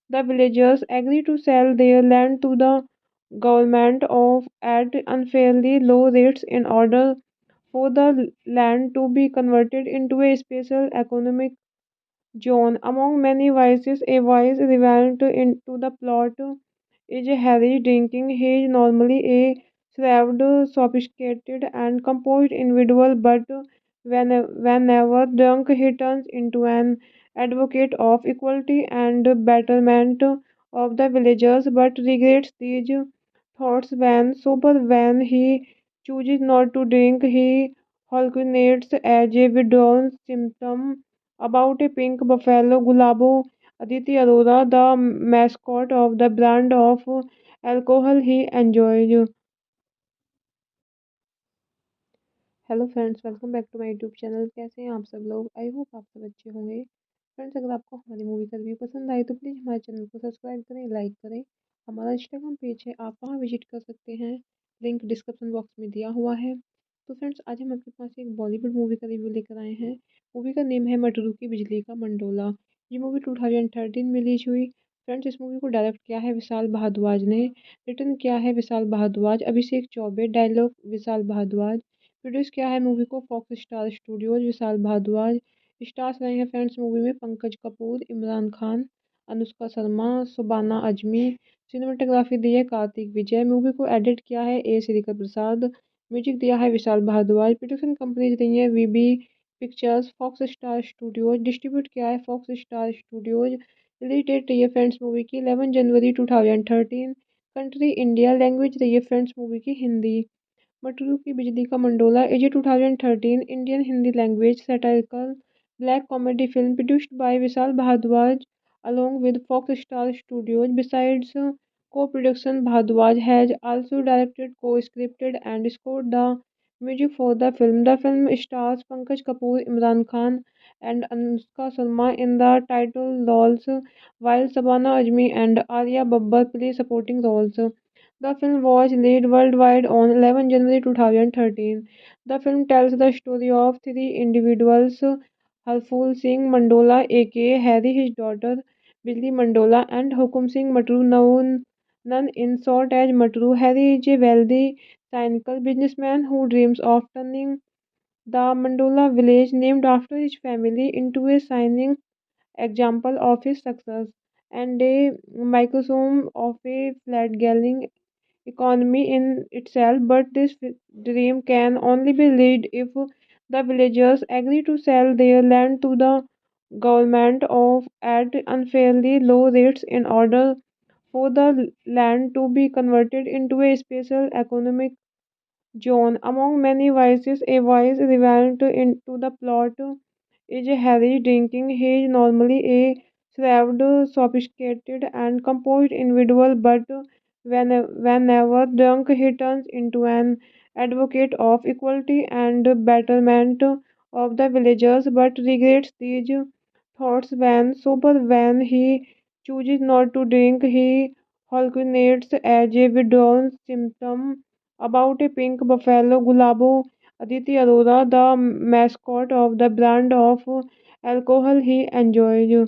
the villagers agree to sell their land to the government of at unfairly low rates in order for the land to be converted into a special economic zone. Among many vices, a vice relevant into the plot is Harry drinking. He is normally a shrewd, sophisticated, and composed individual, but whenever drunk, he turns into an advocate of equality and betterment of the villagers, but regrets these thoughts when sober. When he chooses not to drink, he hallucinates as a withdrawal symptom about a pink buffalo. Gulabo Aditi Arora, the mascot of the brand of alcohol he enjoys. Hello friends, welcome back to my YouTube channel. कैसे हैं आप सब लोग? I hope आप सब अच्छे होंगे। Friends, अगर आपको हमारी मूवी का रिव्यू पसंद आए तो प्लीज़ हमारे चैनल को सब्सक्राइब करें, लाइक करें। हमारा इंस्टाग्राम पेज है, आप वहां विजिट कर सकते हैं, लिंक डिस्क्रिप्शन बॉक्स में दिया हुआ है। तो फ्रेंड्स, आज हम आपके पास एक बॉलीवुड मूवी का रिव्यू लेकर आए हैं। मूवी का नेम है मटरू की बिजली का मंडोला। ये मूवी 2013 में रिलीज हुई। फ्रेंड्स, इस मूवी को डायरेक्ट किया है विशाल भारद्वाज ने, रिटर्न किया है विशाल भारद्वाज, अभिषेक चौबे, डायलॉग विशाल भारद्वाज। प्रोड्यूस किया है मूवी को fox Star studios, Vishal Bhardwaj. Stars रहे हैं फ्रेंड्स मूवी में पंकज कपूर, इमरान खान, अनुष्का शर्मा, सुबाना अजमी। सिनेमाटोग्राफी दी है कार्तिक विजय। मूवी को एडिट किया है ए श्रीकर प्रसाद। म्यूजिक दिया है विशाल भारद्वाज। प्रोडक्शन कंपनीज रही है VB pictures, Fox Star Studios. Distribute किया है Fox Star Studios. Release date रही है फ्रेंड्स मूवी की 11 जनवरी 2013। Country India. लैंग्वेज रही है फ्रेंड्स मूवी की Hindi. Matru ki Bijlee ka Mandola is a 2013 Indian Hindi language satirical black comedy film produced by Vishal Bhardwaj along with Fox Star Studios. Besides co-production, Bhardwaj has also directed, co-scripted and scored the music for the film. The film stars Pankaj Kapoor, Imran Khan and Anushka Sharma in the title roles, while Sabana Azmi and Arya Babbar play supporting roles. The film was released worldwide on 11 January 2013. The film tells the story of three individuals, Harful Singh Mandola aka Harry, his daughter Billy Mandola, and Hukum Singh Matru, known in short as Matru. Harry is a wealthy, cynical businessman who dreams of turning the Mandola village, named after his family, into a shining example of his success and a microcosm of a flat-galling economy in itself, but this dream can only be realized if the villagers agree to sell their land to the government of at unfairly low rates in order for the land to be converted into a special economic zone. Among many vices, a vice relevant into the plot is Harry drinking. He is normally a shrewd, sophisticated, and composed individual, but whenever drunk, he turns into an advocate of equality and betterment of the villagers, but regrets these thoughts when sober. When he chooses not to drink, he hallucinates as a withdrawal symptom about a pink buffalo. Gulabo Aditi Arora, the mascot of the brand of alcohol he enjoys.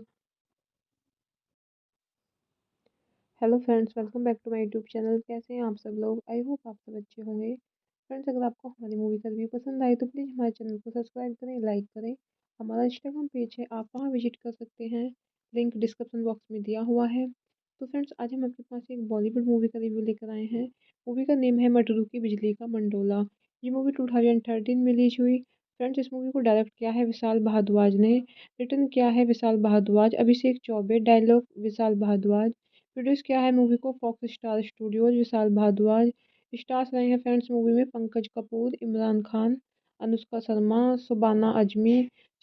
Hello friends, welcome back to my YouTube channel. कैसे हैं आप सब लोग? I hope आप सब अच्छे होंगे। Friends, अगर आपको हमारी मूवी का रिव्यू पसंद आए तो प्लीज़ हमारे चैनल को सब्सक्राइब करें, लाइक करें। हमारा इंस्टाग्राम पेज है, आप वहाँ विजिट कर सकते हैं, लिंक डिस्क्रिप्शन बॉक्स में दिया हुआ है। तो फ्रेंड्स, आज हम आपके पास एक बॉलीवुड मूवी का रिव्यू लेकर आए हैं। मूवी का नेम है मटरू की बिजली का मंडोला। ये मूवी 2013 में रिलीज हुई। फ्रेंड्स, इस मूवी को डायरेक्ट किया है विशाल भारद्वाज ने, रिटर्न किया है विशाल भारद्वाज, अभिषेक चौबे, डायलॉग विशाल भारद्वाज, प्रोड्यूस किया है मूवी को fox Star studios, Vishal Bhardwaj. Stars रहे हैं फ्रेंड्स मूवी में पंकज कपूर, इमरान खान, अनुष्का शर्मा, सुबाना अजमी।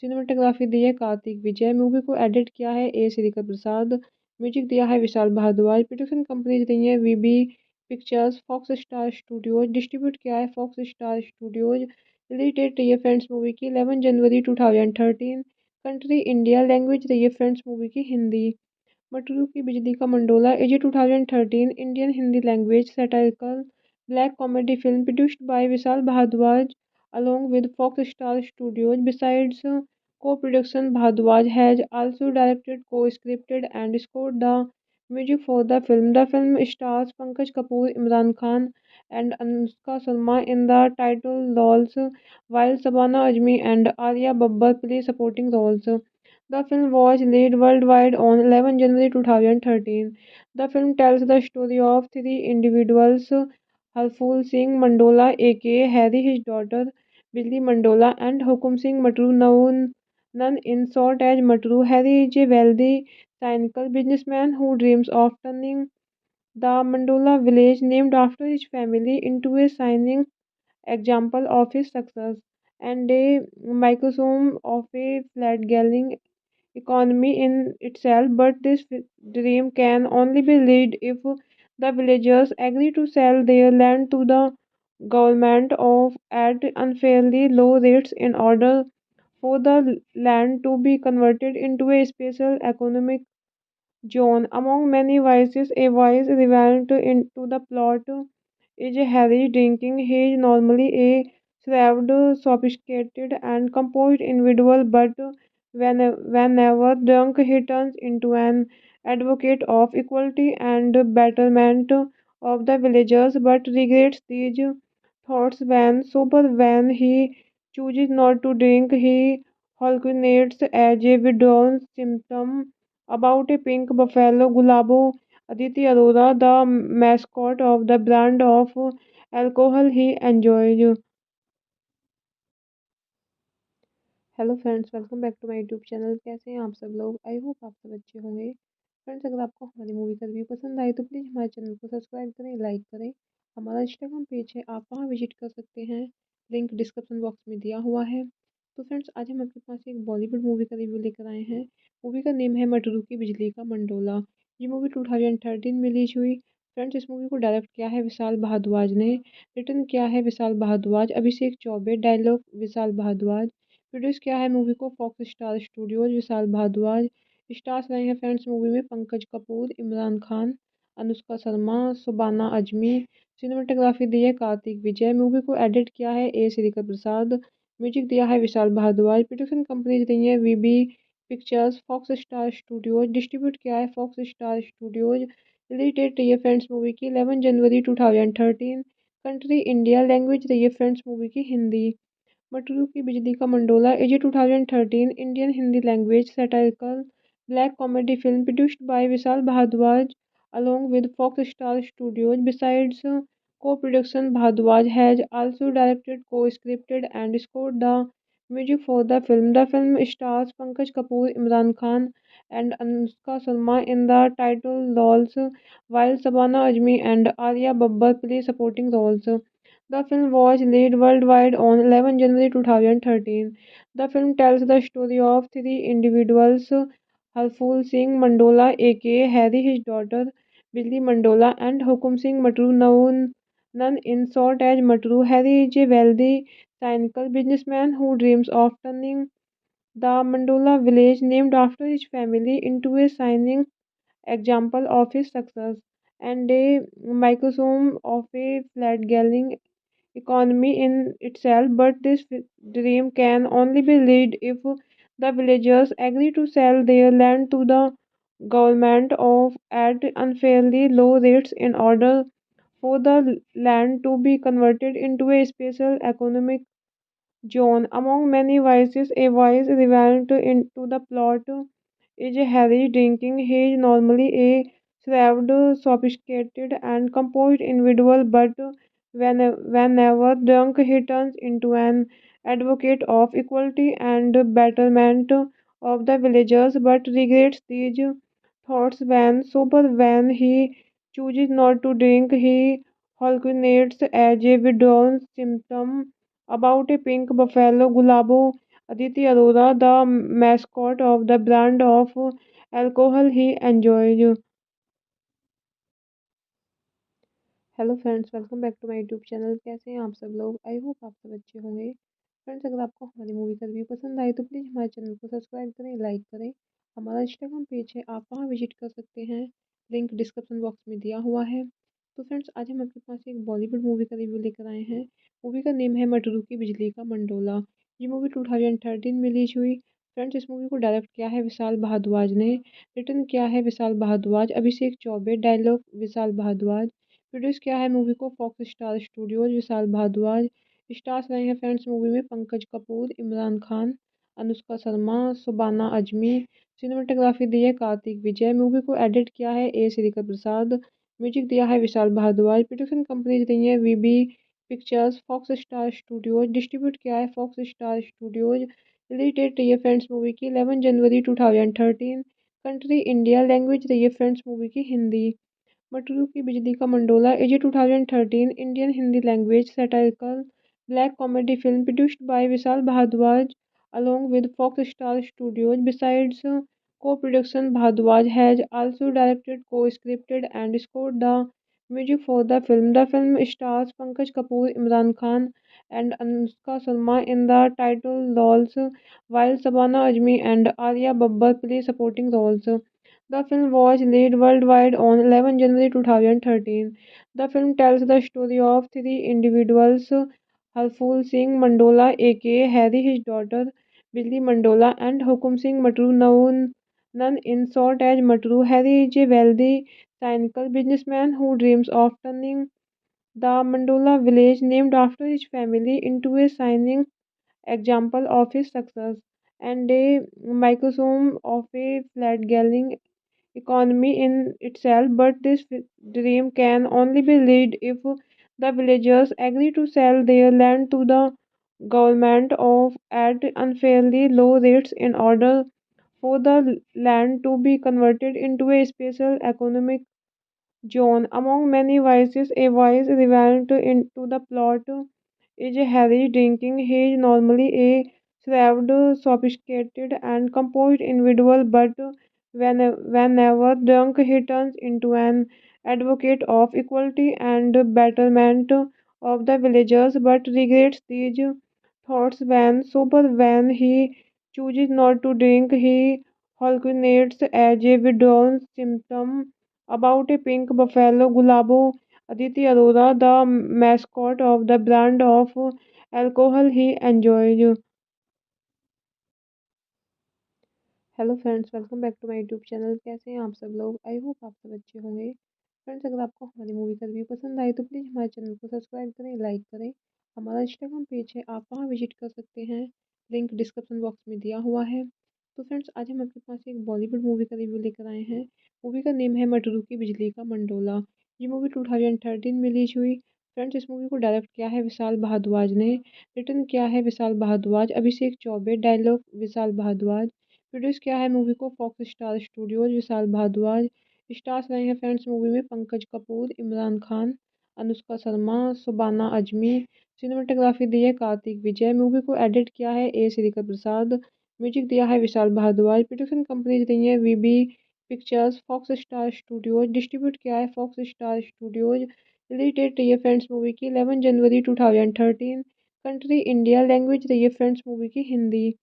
सिनेमाटोग्राफी दी है कार्तिक विजय। मूवी को एडिट किया है ए श्रीकर प्रसाद। म्यूजिक दिया है विशाल भारद्वाज। प्रोडक्शन कंपनीज रही है VB pictures, Fox Star Studios. Distribute किया है Fox Star Studios. Release date रही है फ्रेंड्स मूवी की 11 जनवरी 2013। Country India. लैंग्वेज रही है फ्रेंड्स मूवी की Hindi. Matru ki Bijlee ka Mandola is a 2013 Indian Hindi language satirical black comedy film produced by Vishal Bhardwaj along with Fox Star Studios. Besides co-production, Bhardwaj has also directed, co-scripted and scored the music for the film. The film stars Pankaj Kapoor, Imran Khan and Anushka Sharma in the title roles, while Sabana Azmi and Arya Babbar play supporting roles. The film was released worldwide on 11 January 2013. The film tells the story of three individuals, Harful Singh Mandola aka Harry, his daughter Billy Mandola, and Hukum Singh Matru, known in short as Matru. Harry is a wealthy, cynical businessman who dreams of turning the Mandola village, named after his family, into a shining example of his success and a microcosm of a fledgling economy in itself, but this dream can only be realized if the villagers agree to sell their land to the government of at unfairly low rates in order for the land to be converted into a special economic zone. Among many vices, a vice relevant into the plot is Harry drinking. He is normally a shrewd, sophisticated, and composed individual, but whenever drunk, he turns into an advocate of equality and betterment of the villagers, but regrets these thoughts when sober. When he chooses not to drink, he hallucinates as a withdrawal symptom about a pink buffalo. Gulabo Aditi Arora, the mascot of the brand of alcohol he enjoys. Hello friends, welcome back to my YouTube channel. कैसे हैं आप सब लोग? I hope आप सब अच्छे होंगे। Friends, अगर आपको हमारी मूवी का रिव्यू पसंद आए तो प्लीज़ हमारे चैनल को सब्सक्राइब करें, लाइक करें। हमारा इंस्टाग्राम पेज है, आप वहाँ विजिट कर सकते हैं, लिंक डिस्क्रिप्शन बॉक्स में दिया हुआ है। तो फ्रेंड्स, आज हम आपके पास एक बॉलीवुड मूवी का रिव्यू लेकर आए हैं। मूवी का नेम है मटरू की बिजली का मंडोला। ये मूवी 2013 में रिलीज हुई। फ्रेंड्स, इस मूवी को डायरेक्ट किया है विशाल भारद्वाज ने, रिटर्न किया है विशाल भारद्वाज, अभिषेक चौबे, डायलॉग विशाल भारद्वाज। प्रोड्यूस किया है मूवी को fox Star studios, Vishal Bhardwaj. Stars रहे हैं फ्रेंड्स मूवी में पंकज कपूर, इमरान खान, अनुष्का शर्मा, सुबाना अजमी। सिनेमाटोग्राफी दी है कार्तिक विजय। मूवी को एडिट किया है ए श्रीकर प्रसाद। म्यूजिक दिया है विशाल भारद्वाज। प्रोडक्शन कंपनीज रही है VB pictures, Fox Star Studios. Distribute किया है Fox Star Studios. Release date रही है फ्रेंड्स मूवी की 11 जनवरी 2013। Country India. लैंग्वेज रही है फ्रेंड्स मूवी की Hindi. Matru ki Bijlee ka Mandola is a 2013 Indian Hindi language satirical black comedy film produced by Vishal Bhardwaj along with Fox Star Studios. Besides co-production, Bhardwaj has also directed, co-scripted, and scored the music for the film. The film stars Pankaj Kapoor, Imran Khan, and Anushka Sharma in the title roles, while Sabana Azmi and Arya Babbar play supporting roles. The film was released worldwide on 11 January 2013. The film tells the story of three individuals, Harful Singh Mandola aka Harry, his daughter Billy Mandola, and Hukum Singh Matru, known in short as Matru. Harry is a wealthy, cynical businessman who dreams of turning the Mandola village, named after his family, into a shining example of his success and a microcosm of a flat-galling economy in itself. But this dream can only be realized if the villagers agree to sell their land to the government of at unfairly low rates in order for the land to be converted into a special economic zone. Among many vices, a vice relevant into the plot is Harry drinking. He is normally a shrewd, sophisticated, and composed individual, but whenever drunk, he turns into an advocate of equality and betterment of the villagers, but regrets these thoughts when sober. When he chooses not to drink, he hallucinates as a withdrawal symptom about a pink buffalo. Gulabo Aditi Arora, the mascot of the brand of alcohol he enjoys. Hello friends, welcome back to my YouTube channel. कैसे हैं आप सब लोग? I hope आप सब अच्छे होंगे। Friends, अगर आपको हमारी मूवी का रिव्यू पसंद आए तो प्लीज़ हमारे चैनल को सब्सक्राइब करें, लाइक करें। हमारा इंस्टाग्राम पेज है, आप वहाँ विजिट कर सकते हैं, लिंक डिस्क्रिप्शन बॉक्स में दिया हुआ है। तो फ्रेंड्स, आज हम आपके पास एक बॉलीवुड मूवी का रिव्यू लेकर आए हैं। मूवी का नेम है मटरू की बिजली का मंडोला। ये मूवी 2013 में रिलीज हुई। फ्रेंड्स, इस मूवी को डायरेक्ट किया है विशाल भारद्वाज ने, रिटर्न किया है विशाल भारद्वाज, अभिषेक चौबे, डायलॉग विशाल भारद्वाज। प्रोड्यूस किया है मूवी को fox Star studios, Vishal Bhardwaj. Stars रहे हैं फ्रेंड्स मूवी में पंकज कपूर, इमरान खान, अनुष्का शर्मा, सुबाना अजमी। सिनेमाटोग्राफी दी है कार्तिक विजय। मूवी को एडिट किया है ए श्रीकर प्रसाद। म्यूजिक दिया है विशाल भारद्वाज। प्रोडक्शन कंपनीज रही है VB pictures, Fox Star Studios. Distribute किया है Fox Star Studios. Release date रही है फ्रेंड्स मूवी की 11 जनवरी 2013। Country India. लैंग्वेज रही है फ्रेंड्स मूवी की Hindi. Matru ki Bijlee ka Mandola is a 2013 Indian Hindi language satirical black comedy film produced by Vishal Bhardwaj along with Fox Star Studios. Besides co-production, Bhardwaj has also directed, co-scripted, and scored the music for the film. The film stars Pankaj Kapoor, Imran Khan, and Anushka Sharma in the title roles, while Sabana Azmi and Arya Babbar play supporting roles. The film was released worldwide on 11 January 2013. The film tells the story of three individuals, Harful Singh Mandola aka Harry, his daughter Billy Mandola, and Hukum Singh Matru, known in short as Matru. Harry is a wealthy, cynical businessman who dreams of turning the Mandola village, named after his family, into a shining example of his success and a microcosm of a flat-galling economy in itself. But this dream can only be realized if the villagers agree to sell their land to the government of at unfairly low rates in order for the land to be converted into a special economic zone. Among many vices, a vice relevant into the plot is Harry drinking. He is normally a shrewd, sophisticated, and composed individual, but whenever drunk, he turns into an advocate of equality and betterment of the villagers, but regrets these thoughts when sober. When he chooses not to drink, he hallucinates as a withdrawal symptom about a pink buffalo. Gulabo Aditi Arora, the mascot of the brand of alcohol he enjoys. Hello friends, welcome back to my YouTube channel. कैसे हैं आप सब लोग? I hope आप सब अच्छे होंगे। Friends, अगर आपको हमारी मूवी का रिव्यू पसंद आए तो प्लीज़ हमारे चैनल को सब्सक्राइब करें, लाइक करें। हमारा इंस्टाग्राम पेज है, आप वहाँ विजिट कर सकते हैं, लिंक डिस्क्रिप्शन बॉक्स में दिया हुआ है। तो फ्रेंड्स आज हम आपके पास एक बॉलीवुड मूवी का रिव्यू लेकर आए हैं। मूवी का नेम है मटरू की बिजली का मंडोला। ये मूवी 2013 में रिलीज हुई। फ्रेंड्स इस मूवी को डायरेक्ट किया है विशाल भारद्वाज ने। रिटर्न किया है विशाल भारद्वाज, अभिषेक चौबे, डायलॉग विशाल भारद्वाज। प्रोड्यूस किया है मूवी को fox Star studios, Vishal Bhardwaj. Stars रहे हैं फ्रेंड्स मूवी में पंकज कपूर, इमरान खान, अनुष्का शर्मा, सुबाना अजमी। सिनेमाटोग्राफी दी है कार्तिक विजय। मूवी को एडिट किया है ए श्रीकर प्रसाद। म्यूजिक दिया है विशाल भारद्वाज। प्रोडक्शन कंपनीज रही है VB pictures, Fox Star Studios. Distribute किया है Fox Star Studios. Release date रही है फ्रेंड्स मूवी की 11 जनवरी 2013। कंट्री इंडिया, लैंग्वेज रही है फ्रेंड्स मूवी की Hindi.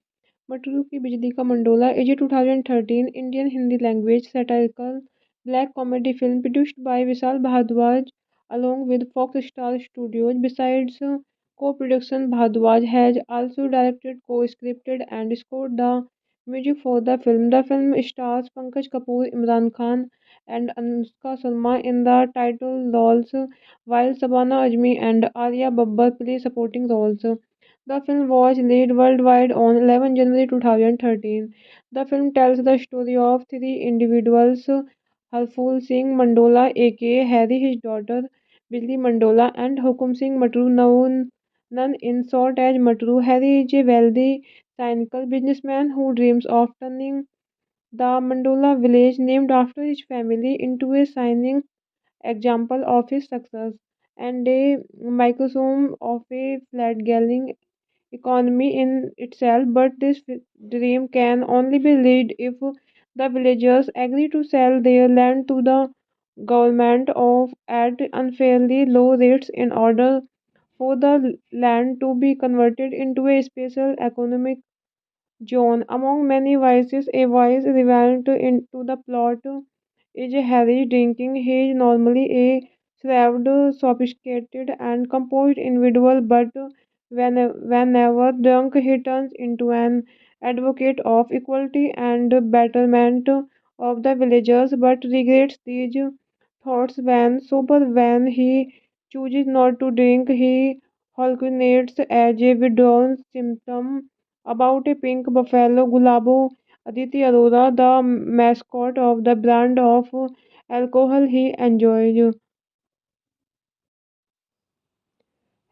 Matru ki Bijlee ka Mandola is a 2013 Indian Hindi language satirical black comedy film produced by Vishal Bhardwaj along with Fox Star Studios. Besides co-production, Bhardwaj has also directed, co-scripted and scored the music for the film. The film stars Pankaj Kapoor, Imran Khan and Anushka Sharma in the title roles, while Sabana Azmi and Arya Babbar play supporting roles. The film was released worldwide on 11 January 2013. The film tells the story of three individuals, Harful Singh Mandola aka Harry, his daughter Billy Mandola, and Hukum Singh Matru, known in short as Matru. Harry is a wealthy, cynical businessman who dreams of turning the Mandola village, named after his family, into a shining example of his success and a microcosm of a flat-galling economy in itself. But this dream can only be realized if the villagers agree to sell their land to the government of at unfairly low rates in order for the land to be converted into a special economic zone. Among many vices, a vice relevant into the plot is Harry drinking. He is normally a shrewd, sophisticated, and composed individual, but whenever drunk, he turns into an advocate of equality and betterment of the villagers, but regrets these thoughts when sober. When he chooses not to drink, he hallucinates as a withdrawal symptom about a pink buffalo. Gulabo Aditi Arora, the mascot of the brand of alcohol he enjoys.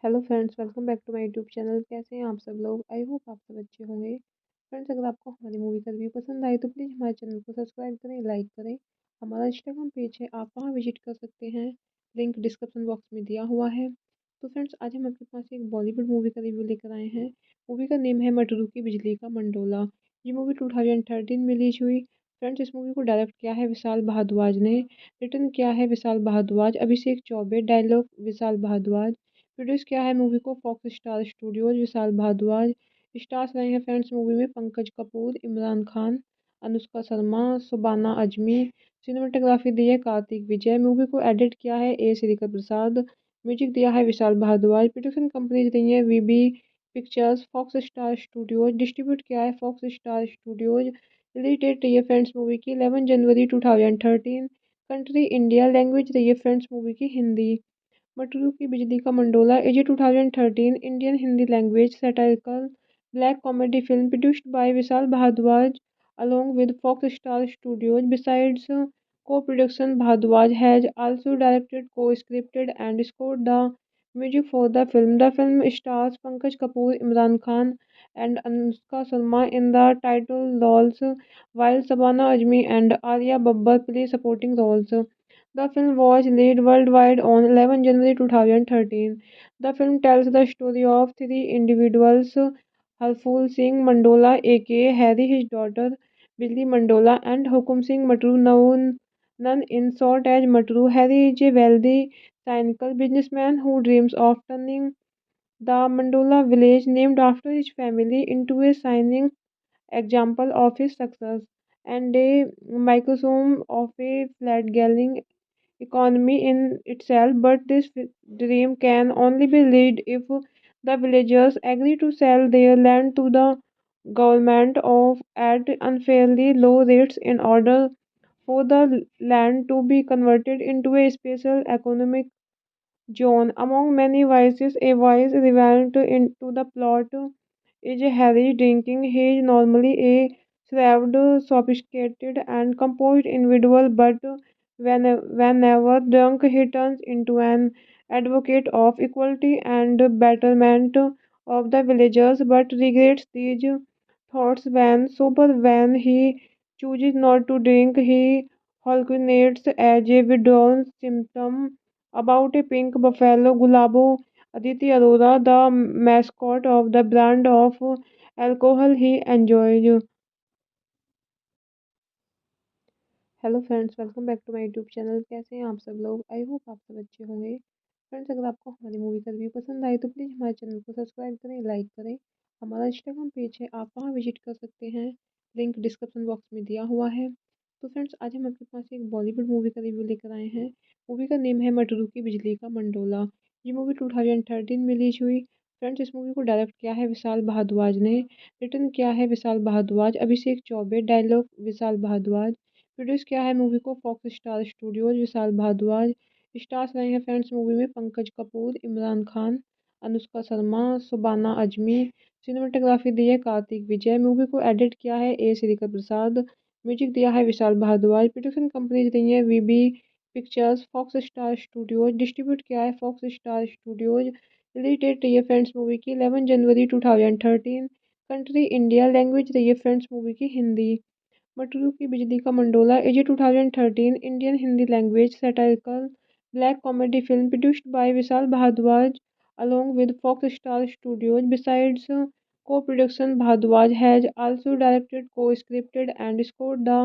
Hello friends, welcome back to my YouTube channel. कैसे हैं आप सब लोग? I hope आप सब अच्छे होंगे। Friends अगर आपको हमारी मूवी का रिव्यू पसंद आए तो प्लीज़ हमारे चैनल को सब्सक्राइब करें, लाइक करें। हमारा इंस्टाग्राम पेज है, आप वहाँ विजिट कर सकते हैं, लिंक डिस्क्रिप्शन बॉक्स में दिया हुआ है। तो फ्रेंड्स आज हम आपके पास एक बॉलीवुड मूवी का रिव्यू लेकर आए हैं। मूवी का नेम है मटरू की बिजली का मंडोला। ये मूवी 2013 में रिलीज हुई। फ्रेंड्स इस मूवी को डायरेक्ट किया है विशाल भारद्वाज ने। रिटर्न किया है विशाल भारद्वाज, अभिषेक चौबे, डायलॉग विशाल भारद्वाज। प्रोड्यूस किया है मूवी को fox Star studios, Vishal Bhardwaj. Stars रहे हैं फ्रेंड्स मूवी में पंकज कपूर, इमरान खान, अनुष्का शर्मा, सुबाना अजमी। सिनेमाटोग्राफी दी है कार्तिक विजय। मूवी को एडिट किया है ए श्रीकर प्रसाद। म्यूजिक दिया है विशाल भारद्वाज। प्रोडक्शन कंपनीज रही है VB pictures, Fox Star Studios. Distribute किया है Fox Star Studios. Release date रही है फ्रेंड्स मूवी की 11 जनवरी 2013। कंट्री इंडिया, लैंग्वेज रही है फ्रेंड्स मूवी की Hindi. Matru ki Bijlee ka Mandola is a 2013 Indian Hindi language satirical black comedy film produced by Vishal Bhardwaj along with Fox Star Studios. Besides co-production, Bhardwaj has also directed, co-scripted and scored the music for the film. The film stars Pankaj Kapoor, Imran Khan and Anushka Sharma in the title roles, while Sabana Azmi and Arya Babbar play supporting roles. The film was released worldwide on 11 January 2013. The film tells the story of three individuals, Harful Singh Mandola aka Harry, his daughter Billy Mandola, and Hukum Singh Matru, known in short as Matru. Harry is a wealthy, cynical businessman who dreams of turning the Mandola village, named after his family, into a shining example of his success and a microcosm of a flat-galling economy in itself. But this dream can only be realized if the villagers agree to sell their land to the government of at unfairly low rates in order for the land to be converted into a special economic zone. Among many vices, a vice relevant into the plot is Harry drinking. He is normally a served sophisticated and composed individual, but whenever drunk, he turns into an advocate of equality and betterment of the villagers, but regrets these thoughts when sober. When he chooses not to drink, he hallucinates as a withdrawal symptom about a pink buffalo. Gulabo Aditi Arora, the mascot of the brand of alcohol he enjoys. Hello friends, welcome back to my YouTube channel. कैसे हैं आप सब लोग? I hope आप सब अच्छे होंगे। Friends, अगर आपको हमारी मूवी का रिव्यू पसंद आए तो प्लीज़ हमारे चैनल को सब्सक्राइब करें, लाइक करें। हमारा इंस्टाग्राम पेज है, आप वहाँ विजिट कर सकते हैं, लिंक डिस्क्रिप्शन बॉक्स में दिया हुआ है। तो फ्रेंड्स, आज हम आपके पास एक बॉलीवुड मूवी का रिव्यू लेकर आए हैं। मूवी का नेम है मटरू की बिजली का मंडोला। ये मूवी 2013 में रिलीज हुई। फ्रेंड्स, इस मूवी को डायरेक्ट किया है विशाल भारद्वाज ने, रिटर्न किया है विशाल भारद्वाज, अभिषेक चौबे, डायलॉग विशाल भारद्वाज, प्रोड्यूस किया है मूवी को fox Star studios, Vishal Bhardwaj. Stars रहे हैं फ्रेंड्स मूवी में पंकज कपूर, इमरान खान, अनुष्का शर्मा, सुबाना अजमी। सिनेमाटोग्राफी दी है कार्तिक विजय। मूवी को एडिट किया है ए श्रीकर प्रसाद। म्यूजिक दिया है विशाल भारद्वाज। प्रोडक्शन कंपनीज रही है VB pictures, Fox Star Studios. Distribute किया है Fox Star Studios. Release date रही है फ्रेंड्स मूवी की 11 जनवरी 2013। Country India. लैंग्वेज रही है फ्रेंड्स मूवी की Hindi. Matru ki Bijlee ka Mandola is a 2013 Indian Hindi language satirical black comedy film produced by Vishal Bhardwaj along with Fox Star Studios. Besides co-production, Bhardwaj has also directed, co-scripted and scored the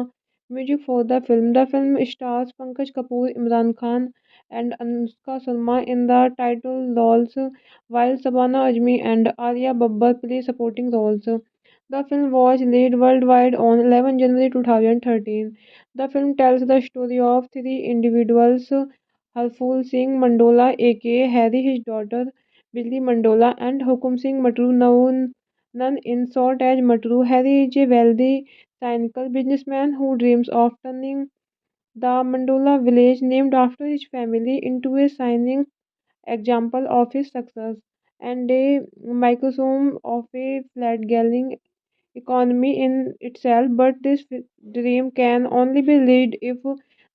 music for the film. The film stars Pankaj Kapoor, Imran Khan and Anushka Sharma in the title roles, while Sabana Azmi and Arya Babbar play supporting roles. The film was released worldwide on 11 January 2013. The film tells the story of three individuals, Harful Singh Mandola aka Harry, his daughter Billy Mandola, and Hukum Singh Matru, known in short as Matru. Harry is a wealthy, cynical businessman who dreams of turning the Mandola village, named after his family, into a shining example of his success and a microcosm of a fledgling economy in itself, but this dream can only be realized if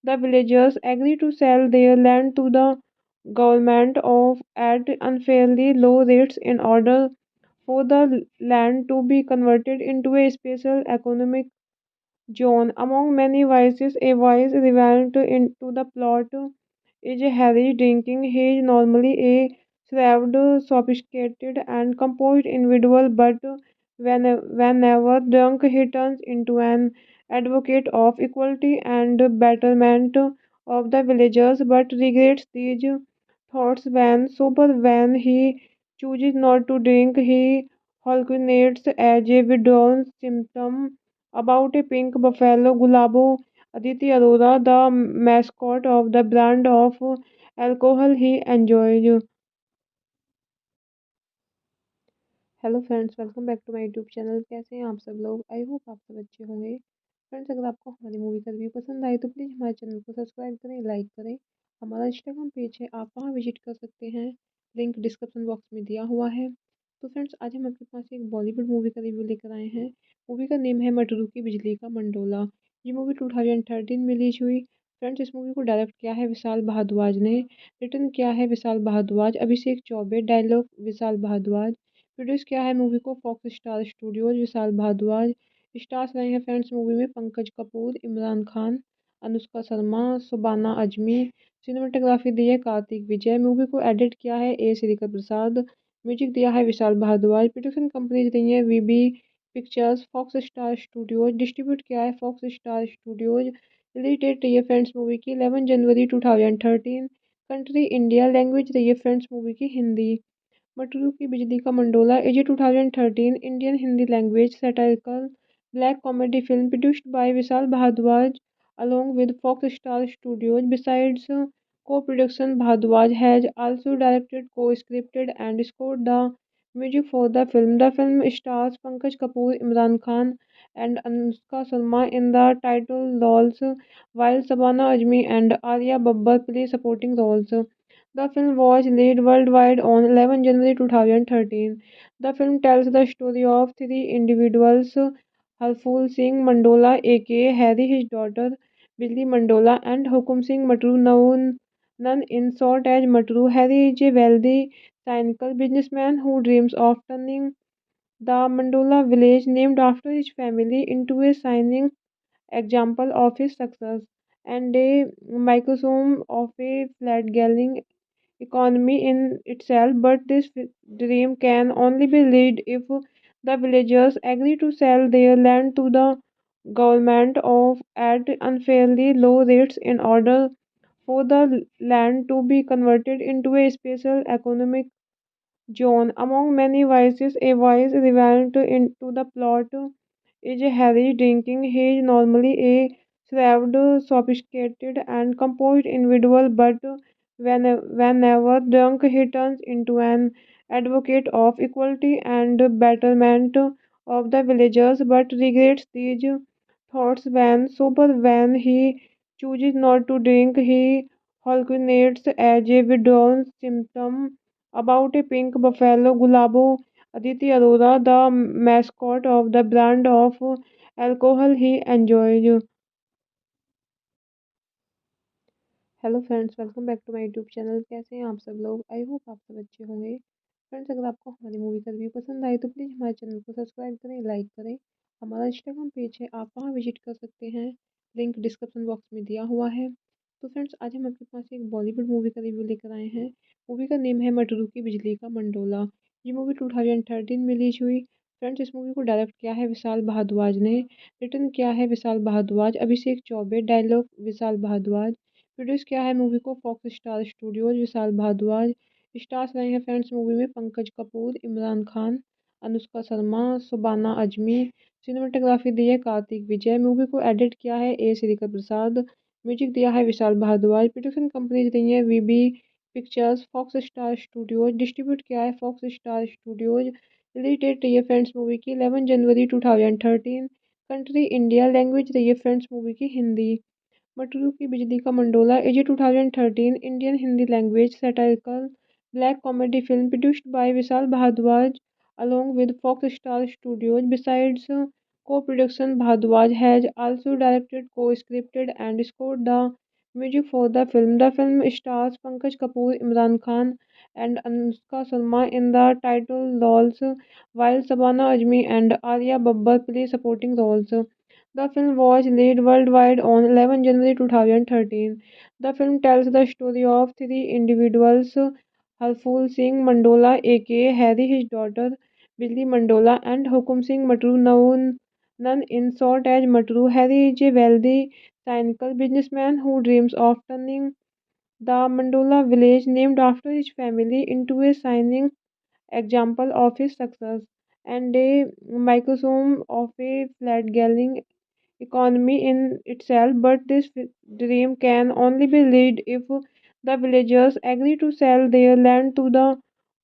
the villagers agree to sell their land to the government of at unfairly low rates in order for the land to be converted into a special economic zone. Among many vices, a vice relevant into the plot is Harry drinking. He is normally a shrewd, sophisticated, and composed individual, but whenever drunk, he turns into an advocate of equality and betterment of the villagers, but regrets these thoughts when sober. When he chooses not to drink, he hallucinates as a withdrawal symptom about a pink buffalo. Gulabo Aditi Arora, the mascot of the brand of alcohol he enjoys. Hello friends, welcome back to my YouTube channel. कैसे हैं आप सब लोग? I hope आप सब अच्छे होंगे। Friends, अगर आपको हमारी मूवी का रिव्यू पसंद आए तो प्लीज़ हमारे चैनल को सब्सक्राइब करें, लाइक करें। हमारा इंस्टाग्राम पेज है, आप वहाँ विजिट कर सकते हैं, लिंक डिस्क्रिप्शन बॉक्स में दिया हुआ है। तो फ्रेंड्स, आज हम आपके पास एक बॉलीवुड मूवी का रिव्यू लेकर आए हैं। मूवी का नेम है मटरू की बिजली का मंडोला। ये मूवी 2013 में रिलीज हुई। फ्रेंड्स, इस मूवी को डायरेक्ट किया है विशाल भारद्वाज ने, रिटर्न किया है विशाल भारद्वाज, अभिषेक चौबे, डायलॉग विशाल भारद्वाज। प्रोड्यूस किया है मूवी को fox Star studios, Vishal Bhardwaj. Stars रहे हैं फ्रेंड्स मूवी में पंकज कपूर, इमरान खान, अनुष्का शर्मा, सुबाना अजमी। सिनेमाटोग्राफी दी है कार्तिक विजय। मूवी को एडिट किया है ए श्रीकर प्रसाद। म्यूजिक दिया है विशाल भारद्वाज। प्रोडक्शन कंपनीज रही है VB pictures, Fox Star Studios. Distribute किया है Fox Star Studios. Release date रही है फ्रेंड्स मूवी की 11 जनवरी 2013। Country India. लैंग्वेज रही है फ्रेंड्स मूवी की Hindi. Matru ki Bijlee ka Mandola is a 2013 Indian Hindi language satirical black comedy film produced by Vishal Bhardwaj along with Fox Star Studios. Besides co-production, Bhardwaj has also directed, co-scripted and scored the music for the film. The film stars Pankaj Kapoor, Imran Khan and Anushka Sharma in the title roles, while Sabana Azmi and Arya Babbar play supporting roles. The film was released worldwide on 11 January 2013. The film tells the story of three individuals, Harful Singh Mandola, aka Harry, his daughter Billy Mandola, and Hukum Singh Matru, known none in short as Matru. Harry is a wealthy, cynical businessman who dreams of turning the Mandola village, named after his family, into a shining example of his success and a microcosm of a flat-galling economy in itself. But this dream can only be realized if the villagers agree to sell their land to the government of at unfairly low rates in order for the land to be converted into a special economic John, among many vices, a vice relevant into the plot is Harry drinking. He is normally a shrewd, sophisticated, and composed individual, but whenever drunk, he turns into an advocate of equality and betterment of the villagers, but regrets these thoughts when sober. When he chooses not to drink, he hallucinates as a withdrawal symptom about a pink buffalo. Gulabo Aditi Arora, the mascot of the brand of alcohol he enjoys. Hello friends, welcome back to my YouTube channel. कैसे हैं आप सब लोग? I hope आप सब अच्छे होंगे। Friends, अगर आपको हमारी मूवी का रिव्यू पसंद आए तो प्लीज़ हमारे चैनल को सब्सक्राइब करें, लाइक करें। हमारा इंस्टाग्राम पेज है, आप वहाँ विजिट कर सकते हैं, लिंक डिस्क्रिप्शन बॉक्स में दिया हुआ है। तो फ्रेंड्स, आज हम आपके पास एक बॉलीवुड मूवी का रिव्यू लेकर आए हैं। मूवी का नेम है मटरू की बिजली का मंडोला। ये मूवी 2013 में रिलीज हुई। फ्रेंड्स, इस मूवी को डायरेक्ट किया है विशाल भारद्वाज ने, रिटर्न किया है विशाल भारद्वाज, अभिषेक चौबे, डायलॉग विशाल भारद्वाज, प्रोड्यूस किया है मूवी को fox Star studios, Vishal Bhardwaj. Stars रहे हैं फ्रेंड्स मूवी में पंकज कपूर, इमरान खान, अनुष्का शर्मा, सुबाना अजमी। सिनेमाटोग्राफी दी है कार्तिक विजय। मूवी को एडिट किया है ए श्रीकर प्रसाद। म्यूजिक दिया है विशाल भारद्वाज। प्रोडक्शन कंपनीज रही है VB pictures, Fox Star Studios. Distribute किया है Fox Star Studios. Release date रही है फ्रेंड्स मूवी की 11 जनवरी 2013। Country India. लैंग्वेज रही है फ्रेंड्स मूवी की Hindi. Matru ki Bijlee ka Mandola is a 2013 Indian Hindi language satirical black comedy film produced by Vishal Bhardwaj along with Fox Star Studios. Besides co-production, Bhardwaj has also directed, co-scripted and scored the music for the film. The film stars Pankaj Kapoor, Imran Khan and Anushka Sharma in the title roles, while Sabana Azmi and Arya Babbar play supporting roles. The film was released worldwide on 11 January 2013. The film tells the story of three individuals, Harful Singh Mandola, aka Harry, his daughter Billy Mandola, and Hukum Singh Matru, known none in short as Matru. Harry is a wealthy, cynical businessman who dreams of turning the Mandola village, named after his family, into a shining example of his success and a microcosm of a flat-galling economy in itself. But this dream can only be realized if the villagers agree to sell their land to the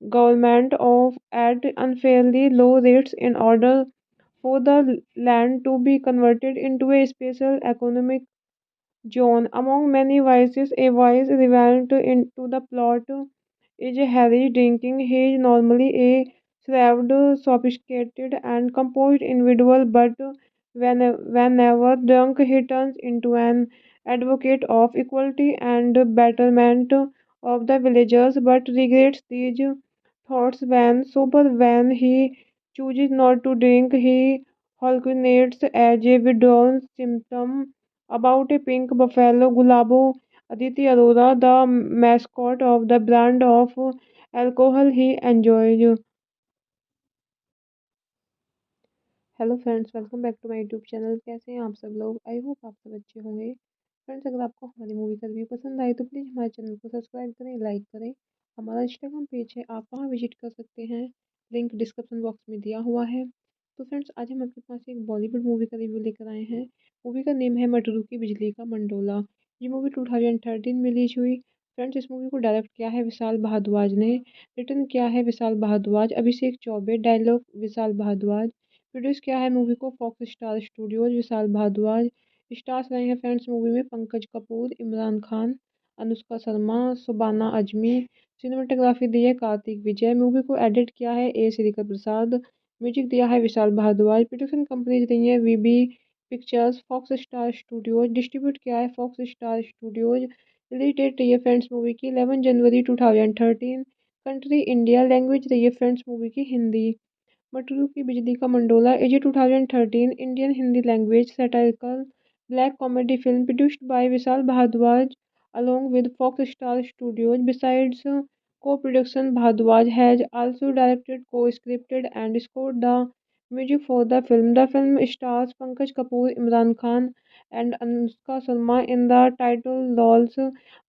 government of at unfairly low rates in order for the land to be converted into a special economic John, among many vices, a vice relevant into the plot is Harry drinking. He is normally a shrewd, sophisticated, and composed individual, but whenever drunk, he turns into an advocate of equality and betterment of the villagers, but regrets these thoughts when sober. When he chooses not to drink, he hallucinates as a withdrawal symptom about a pink buffalo. Gulabo Aditi Arora, the mascot of the brand of alcohol he enjoys. Hello friends, welcome back to my YouTube channel. कैसे हैं आप सब लोग? I hope आप सब अच्छे होंगे। Friends, अगर आपको हमारी मूवी का रिव्यू पसंद आए तो प्लीज़ हमारे चैनल को सब्सक्राइब करें, लाइक करें। हमारा इंस्टाग्राम पेज है, आप वहाँ विजिट कर सकते हैं, लिंक डिस्क्रिप्शन बॉक्स में दिया हुआ है। तो फ्रेंड्स, आज हम आपके पास एक बॉलीवुड मूवी का रिव्यू लेकर आए हैं। मूवी का नेम है मटरू की बिजली का मंडोला। ये मूवी 2013 में रिलीज हुई। फ्रेंड्स, इस मूवी को डायरेक्ट किया है विशाल भारद्वाज ने, रिटर्न किया है विशाल भारद्वाज, अभिषेक चौबे, डायलॉग विशाल भारद्वाज। प्रोड्यूस किया है मूवी को fox Star studios, Vishal Bhardwaj. Stars रहे हैं फ्रेंड्स मूवी में पंकज कपूर, इमरान खान, अनुष्का शर्मा, सुबाना अजमी। सिनेमाटोग्राफी दी है कार्तिक विजय। मूवी को एडिट किया है ए श्रीकर प्रसाद। म्यूजिक दिया है विशाल भारद्वाज। प्रोडक्शन कंपनीज रही है VB pictures, Fox Star Studios. Distribute किया है Fox Star Studios. Release date रही है फ्रेंड्स मूवी की 11 जनवरी 2013। Country India. लैंग्वेज रही है फ्रेंड्स मूवी की Hindi. Matru ki Bijlee ka Mandola is a 2013 Indian Hindi language satirical black comedy film produced by Vishal Bhardwaj along with Fox Star Studios. Besides co-production, Bhardwaj has also directed, co-scripted and scored the music for the film. The film stars Pankaj Kapoor, Imran Khan and Anushka Sharma in the title roles,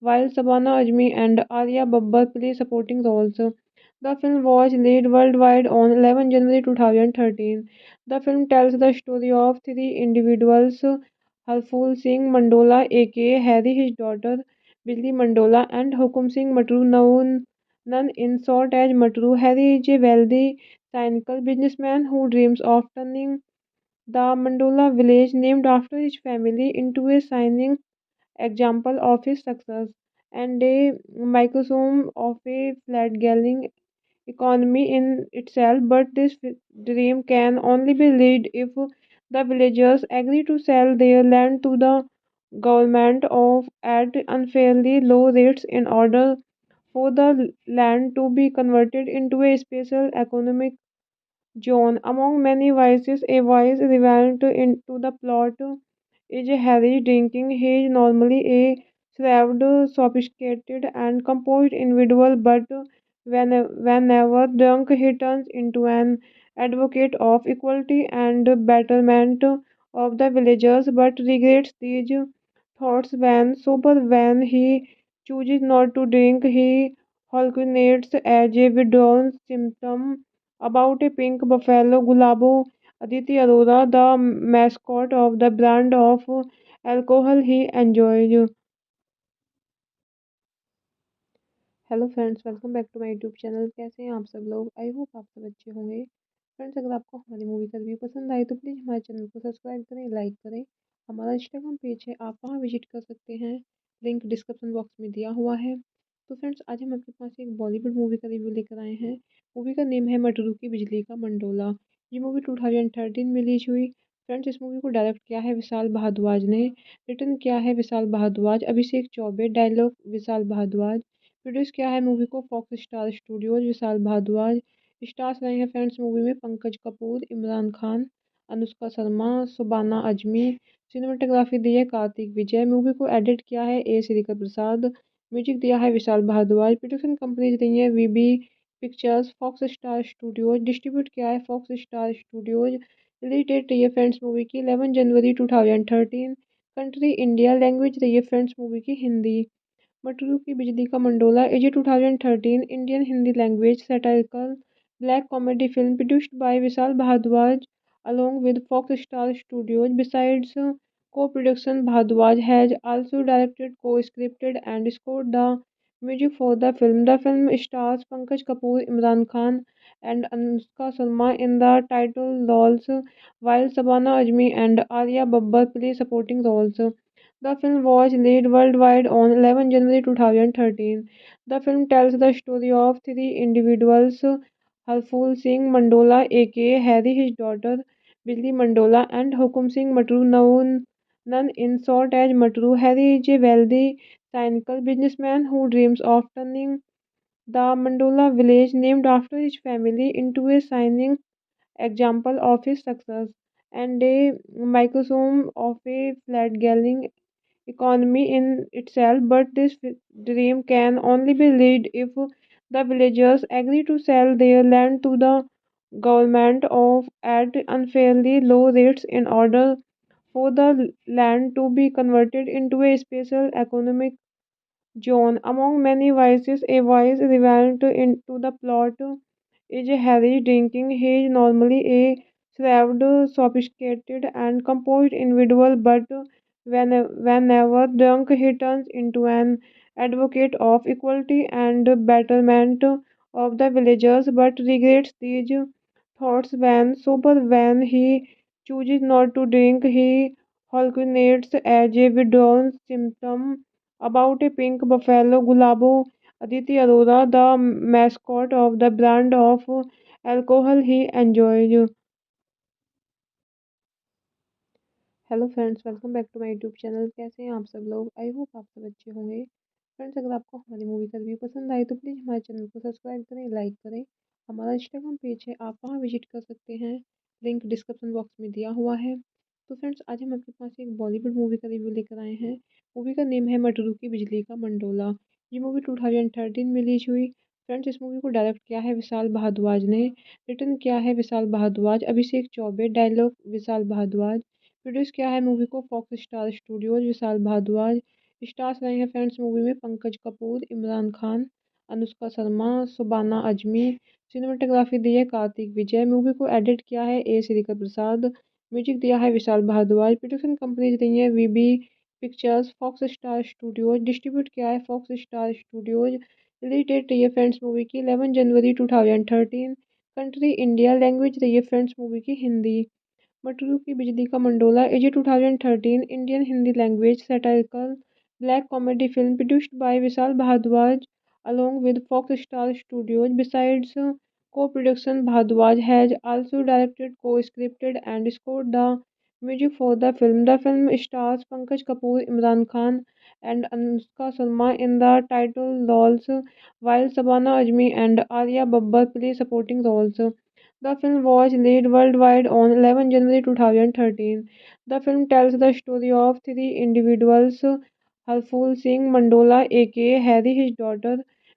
while Sabana Azmi and Arya Babbar play supporting roles. The film was released worldwide on 11 January 2013. The film tells the story of three individuals, Harful Singh Mandola aka Harry, his daughter Billy Mandola, and Hukum Singh Matru, known in short as Matru. Harry is a wealthy, cynical businessman who dreams of turning the Mandola village, named after his family, into a shining example of his success and a microcosm of a flat-galling economy in itself. But this dream can only be realized if the villagers agree to sell their land to the government of at unfairly low rates in order for the land to be converted into a special economic zone. Among many vices, a vice relevant into the plot is Harry drinking. He is normally a shrewd, sophisticated, and composed individual, but whenever drunk, he turns into an advocate of equality and betterment of the villagers, but regrets these thoughts when sober. When he chooses not to drink, he hallucinates as a withdrawal symptom about a pink buffalo. Gulabo Aditi Arora, the mascot of the brand of alcohol he enjoys. Hello friends, welcome back to my YouTube channel. कैसे हैं आप सब लोग? I hope आप सब अच्छे होंगे। Friends, अगर आपको हमारी मूवी का रिव्यू पसंद आए तो प्लीज़ हमारे चैनल को सब्सक्राइब करें, लाइक करें। हमारा इंस्टाग्राम पेज है, आप वहाँ विजिट कर सकते हैं, लिंक डिस्क्रिप्शन बॉक्स में दिया हुआ है। तो फ्रेंड्स, आज हम आपके पास एक बॉलीवुड मूवी का रिव्यू लेकर आए हैं। मूवी का नेम है मटरू की बिजली का मंडोला। ये मूवी 2013 में रिलीज हुई। फ्रेंड्स, इस मूवी को डायरेक्ट किया है विशाल भारद्वाज ने, रिटर्न किया है विशाल भारद्वाज, अभिषेक चौबे, डायलॉग विशाल भारद्वाज। प्रोड्यूस किया है मूवी को fox Star studios, Vishal Bhardwaj. Stars रहे हैं फ्रेंड्स मूवी में पंकज कपूर, इमरान खान, अनुष्का शर्मा, सुबाना अजमी। सिनेमाटोग्राफी दी है कार्तिक विजय। मूवी को एडिट किया है ए श्रीकर प्रसाद। म्यूजिक दिया है विशाल भारद्वाज। प्रोडक्शन कंपनीज रही है VB pictures, Fox Star Studios. Distribute किया है Fox Star Studios. Release date रही है फ्रेंड्स मूवी की 11 जनवरी 2013। Country India. लैंग्वेज रही है फ्रेंड्स मूवी की Hindi. Matru ki Bijlee ka Mandola is a 2013 Indian Hindi language satirical black comedy film produced by Vishal Bhardwaj along with Fox Star Studios. Besides co-production, Bhardwaj has also directed, co-scripted and scored the music for the film. The film stars Pankaj Kapoor, Imran Khan and Anushka Sharma in the title roles, while Sabana Azmi and Arya Babbar play supporting roles. The film was released worldwide on 11 January 2013. The film tells the story of three individuals, Harful Singh Mandola aka Harry, his daughter Billy Mandola, and Hukum Singh Matru, known in short as Matru. Harry is a wealthy, cynical businessman who dreams of turning the Mandola village, named after his family, into a shining example of his success and a microcosm of a flat-galling economy in itself. But this dream can only be realized if the villagers agree to sell their land to the government of at unfairly low rates in order for the land to be converted into a special economic zone. Among many vices, a vice relevant into the plot is Harry drinking. He is normally a shrewd, sophisticated, and composed individual, but whenever drunk, he turns into an advocate of equality and betterment of the villagers, but regrets these thoughts when sober. When he chooses not to drink, he hallucinates as a withdrawal symptom about a pink buffalo. Gulabo Aditi Arora, the mascot of the brand of alcohol he enjoys. Hello friends, welcome back to my YouTube channel. कैसे हैं आप सब लोग? I hope आप सब अच्छे होंगे। Friends, अगर आपको हमारी मूवी का रिव्यू पसंद आए तो प्लीज़ हमारे चैनल को सब्सक्राइब करें, लाइक करें। हमारा इंस्टाग्राम पेज है, आप वहाँ विजिट कर सकते हैं, लिंक डिस्क्रिप्शन बॉक्स में दिया हुआ है। तो फ्रेंड्स, आज हम आपके पास एक बॉलीवुड मूवी का रिव्यू लेकर आए हैं। मूवी का नेम है मटरू की बिजली का मंडोला। ये मूवी 2013 में रिलीज हुई। फ्रेंड्स, इस मूवी को डायरेक्ट किया है विशाल भारद्वाज ने, रिटर्न किया है विशाल भारद्वाज, अभिषेक चौबे, डायलॉग विशाल भारद्वाज। प्रोड्यूस किया है मूवी को fox Star studios, Vishal Bhardwaj. Stars रहे हैं फ्रेंड्स मूवी में पंकज कपूर, इमरान खान, अनुष्का शर्मा, सुबाना अजमी। सिनेमाटोग्राफी दी है कार्तिक विजय। मूवी को एडिट किया है ए श्रीकर प्रसाद। म्यूजिक दिया है विशाल भारद्वाज। प्रोडक्शन कंपनीज रही है VB pictures, Fox Star Studios. Distribute किया है Fox Star Studios. Release date रही है फ्रेंड्स मूवी की 11 जनवरी 2013। Country India. लैंग्वेज रही है फ्रेंड्स मूवी की Hindi. Matru ki Bijlee ka Mandola is a 2013 Indian Hindi language satirical black comedy film produced by Vishal Bhardwaj along with Fox Star Studios. Besides co-production, Bhardwaj has also directed, co-scripted and scored the music for the film. The film stars Pankaj Kapoor, Imran Khan and Anushka Sharma in the title roles, while Sabana Azmi and Arya Babbar play supporting roles. The film was released worldwide on 11 January 2013. The film tells the story of three individuals, Harful Singh Mandola aka Harry, his daughter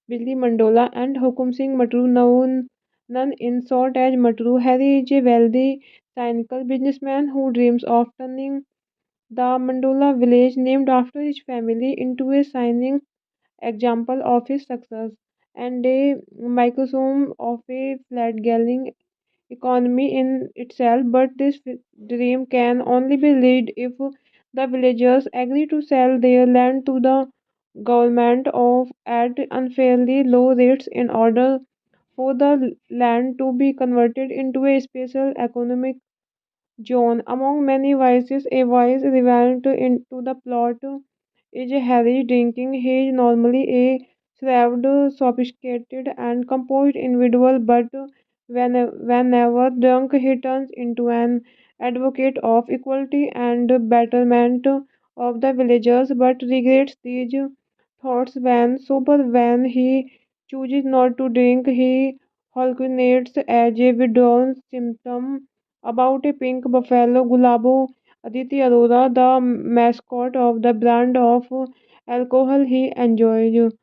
Billy Mandola, and Hukum Singh Matru, known in short as Matru. Harry is a wealthy, cynical businessman who dreams of turning the Mandola village, named after his family, into a shining example of his success and a microcosm of a fledgling economy in itself, but this dream can only be realized if the villagers agree to sell their land to the government of at unfairly low rates in order for the land to be converted into a special economic zone. Among many vices, a vice relevant into the plot is Harry drinking. He is normally a shrewd, sophisticated, and composed individual, but whenever drunk, he turns into an advocate of equality and betterment of the villagers, but regrets these thoughts when sober. When he chooses not to drink, he hallucinates as a withdrawal symptom about a pink buffalo. Gulabo Aditi Arora, the mascot of the brand of alcohol he enjoys.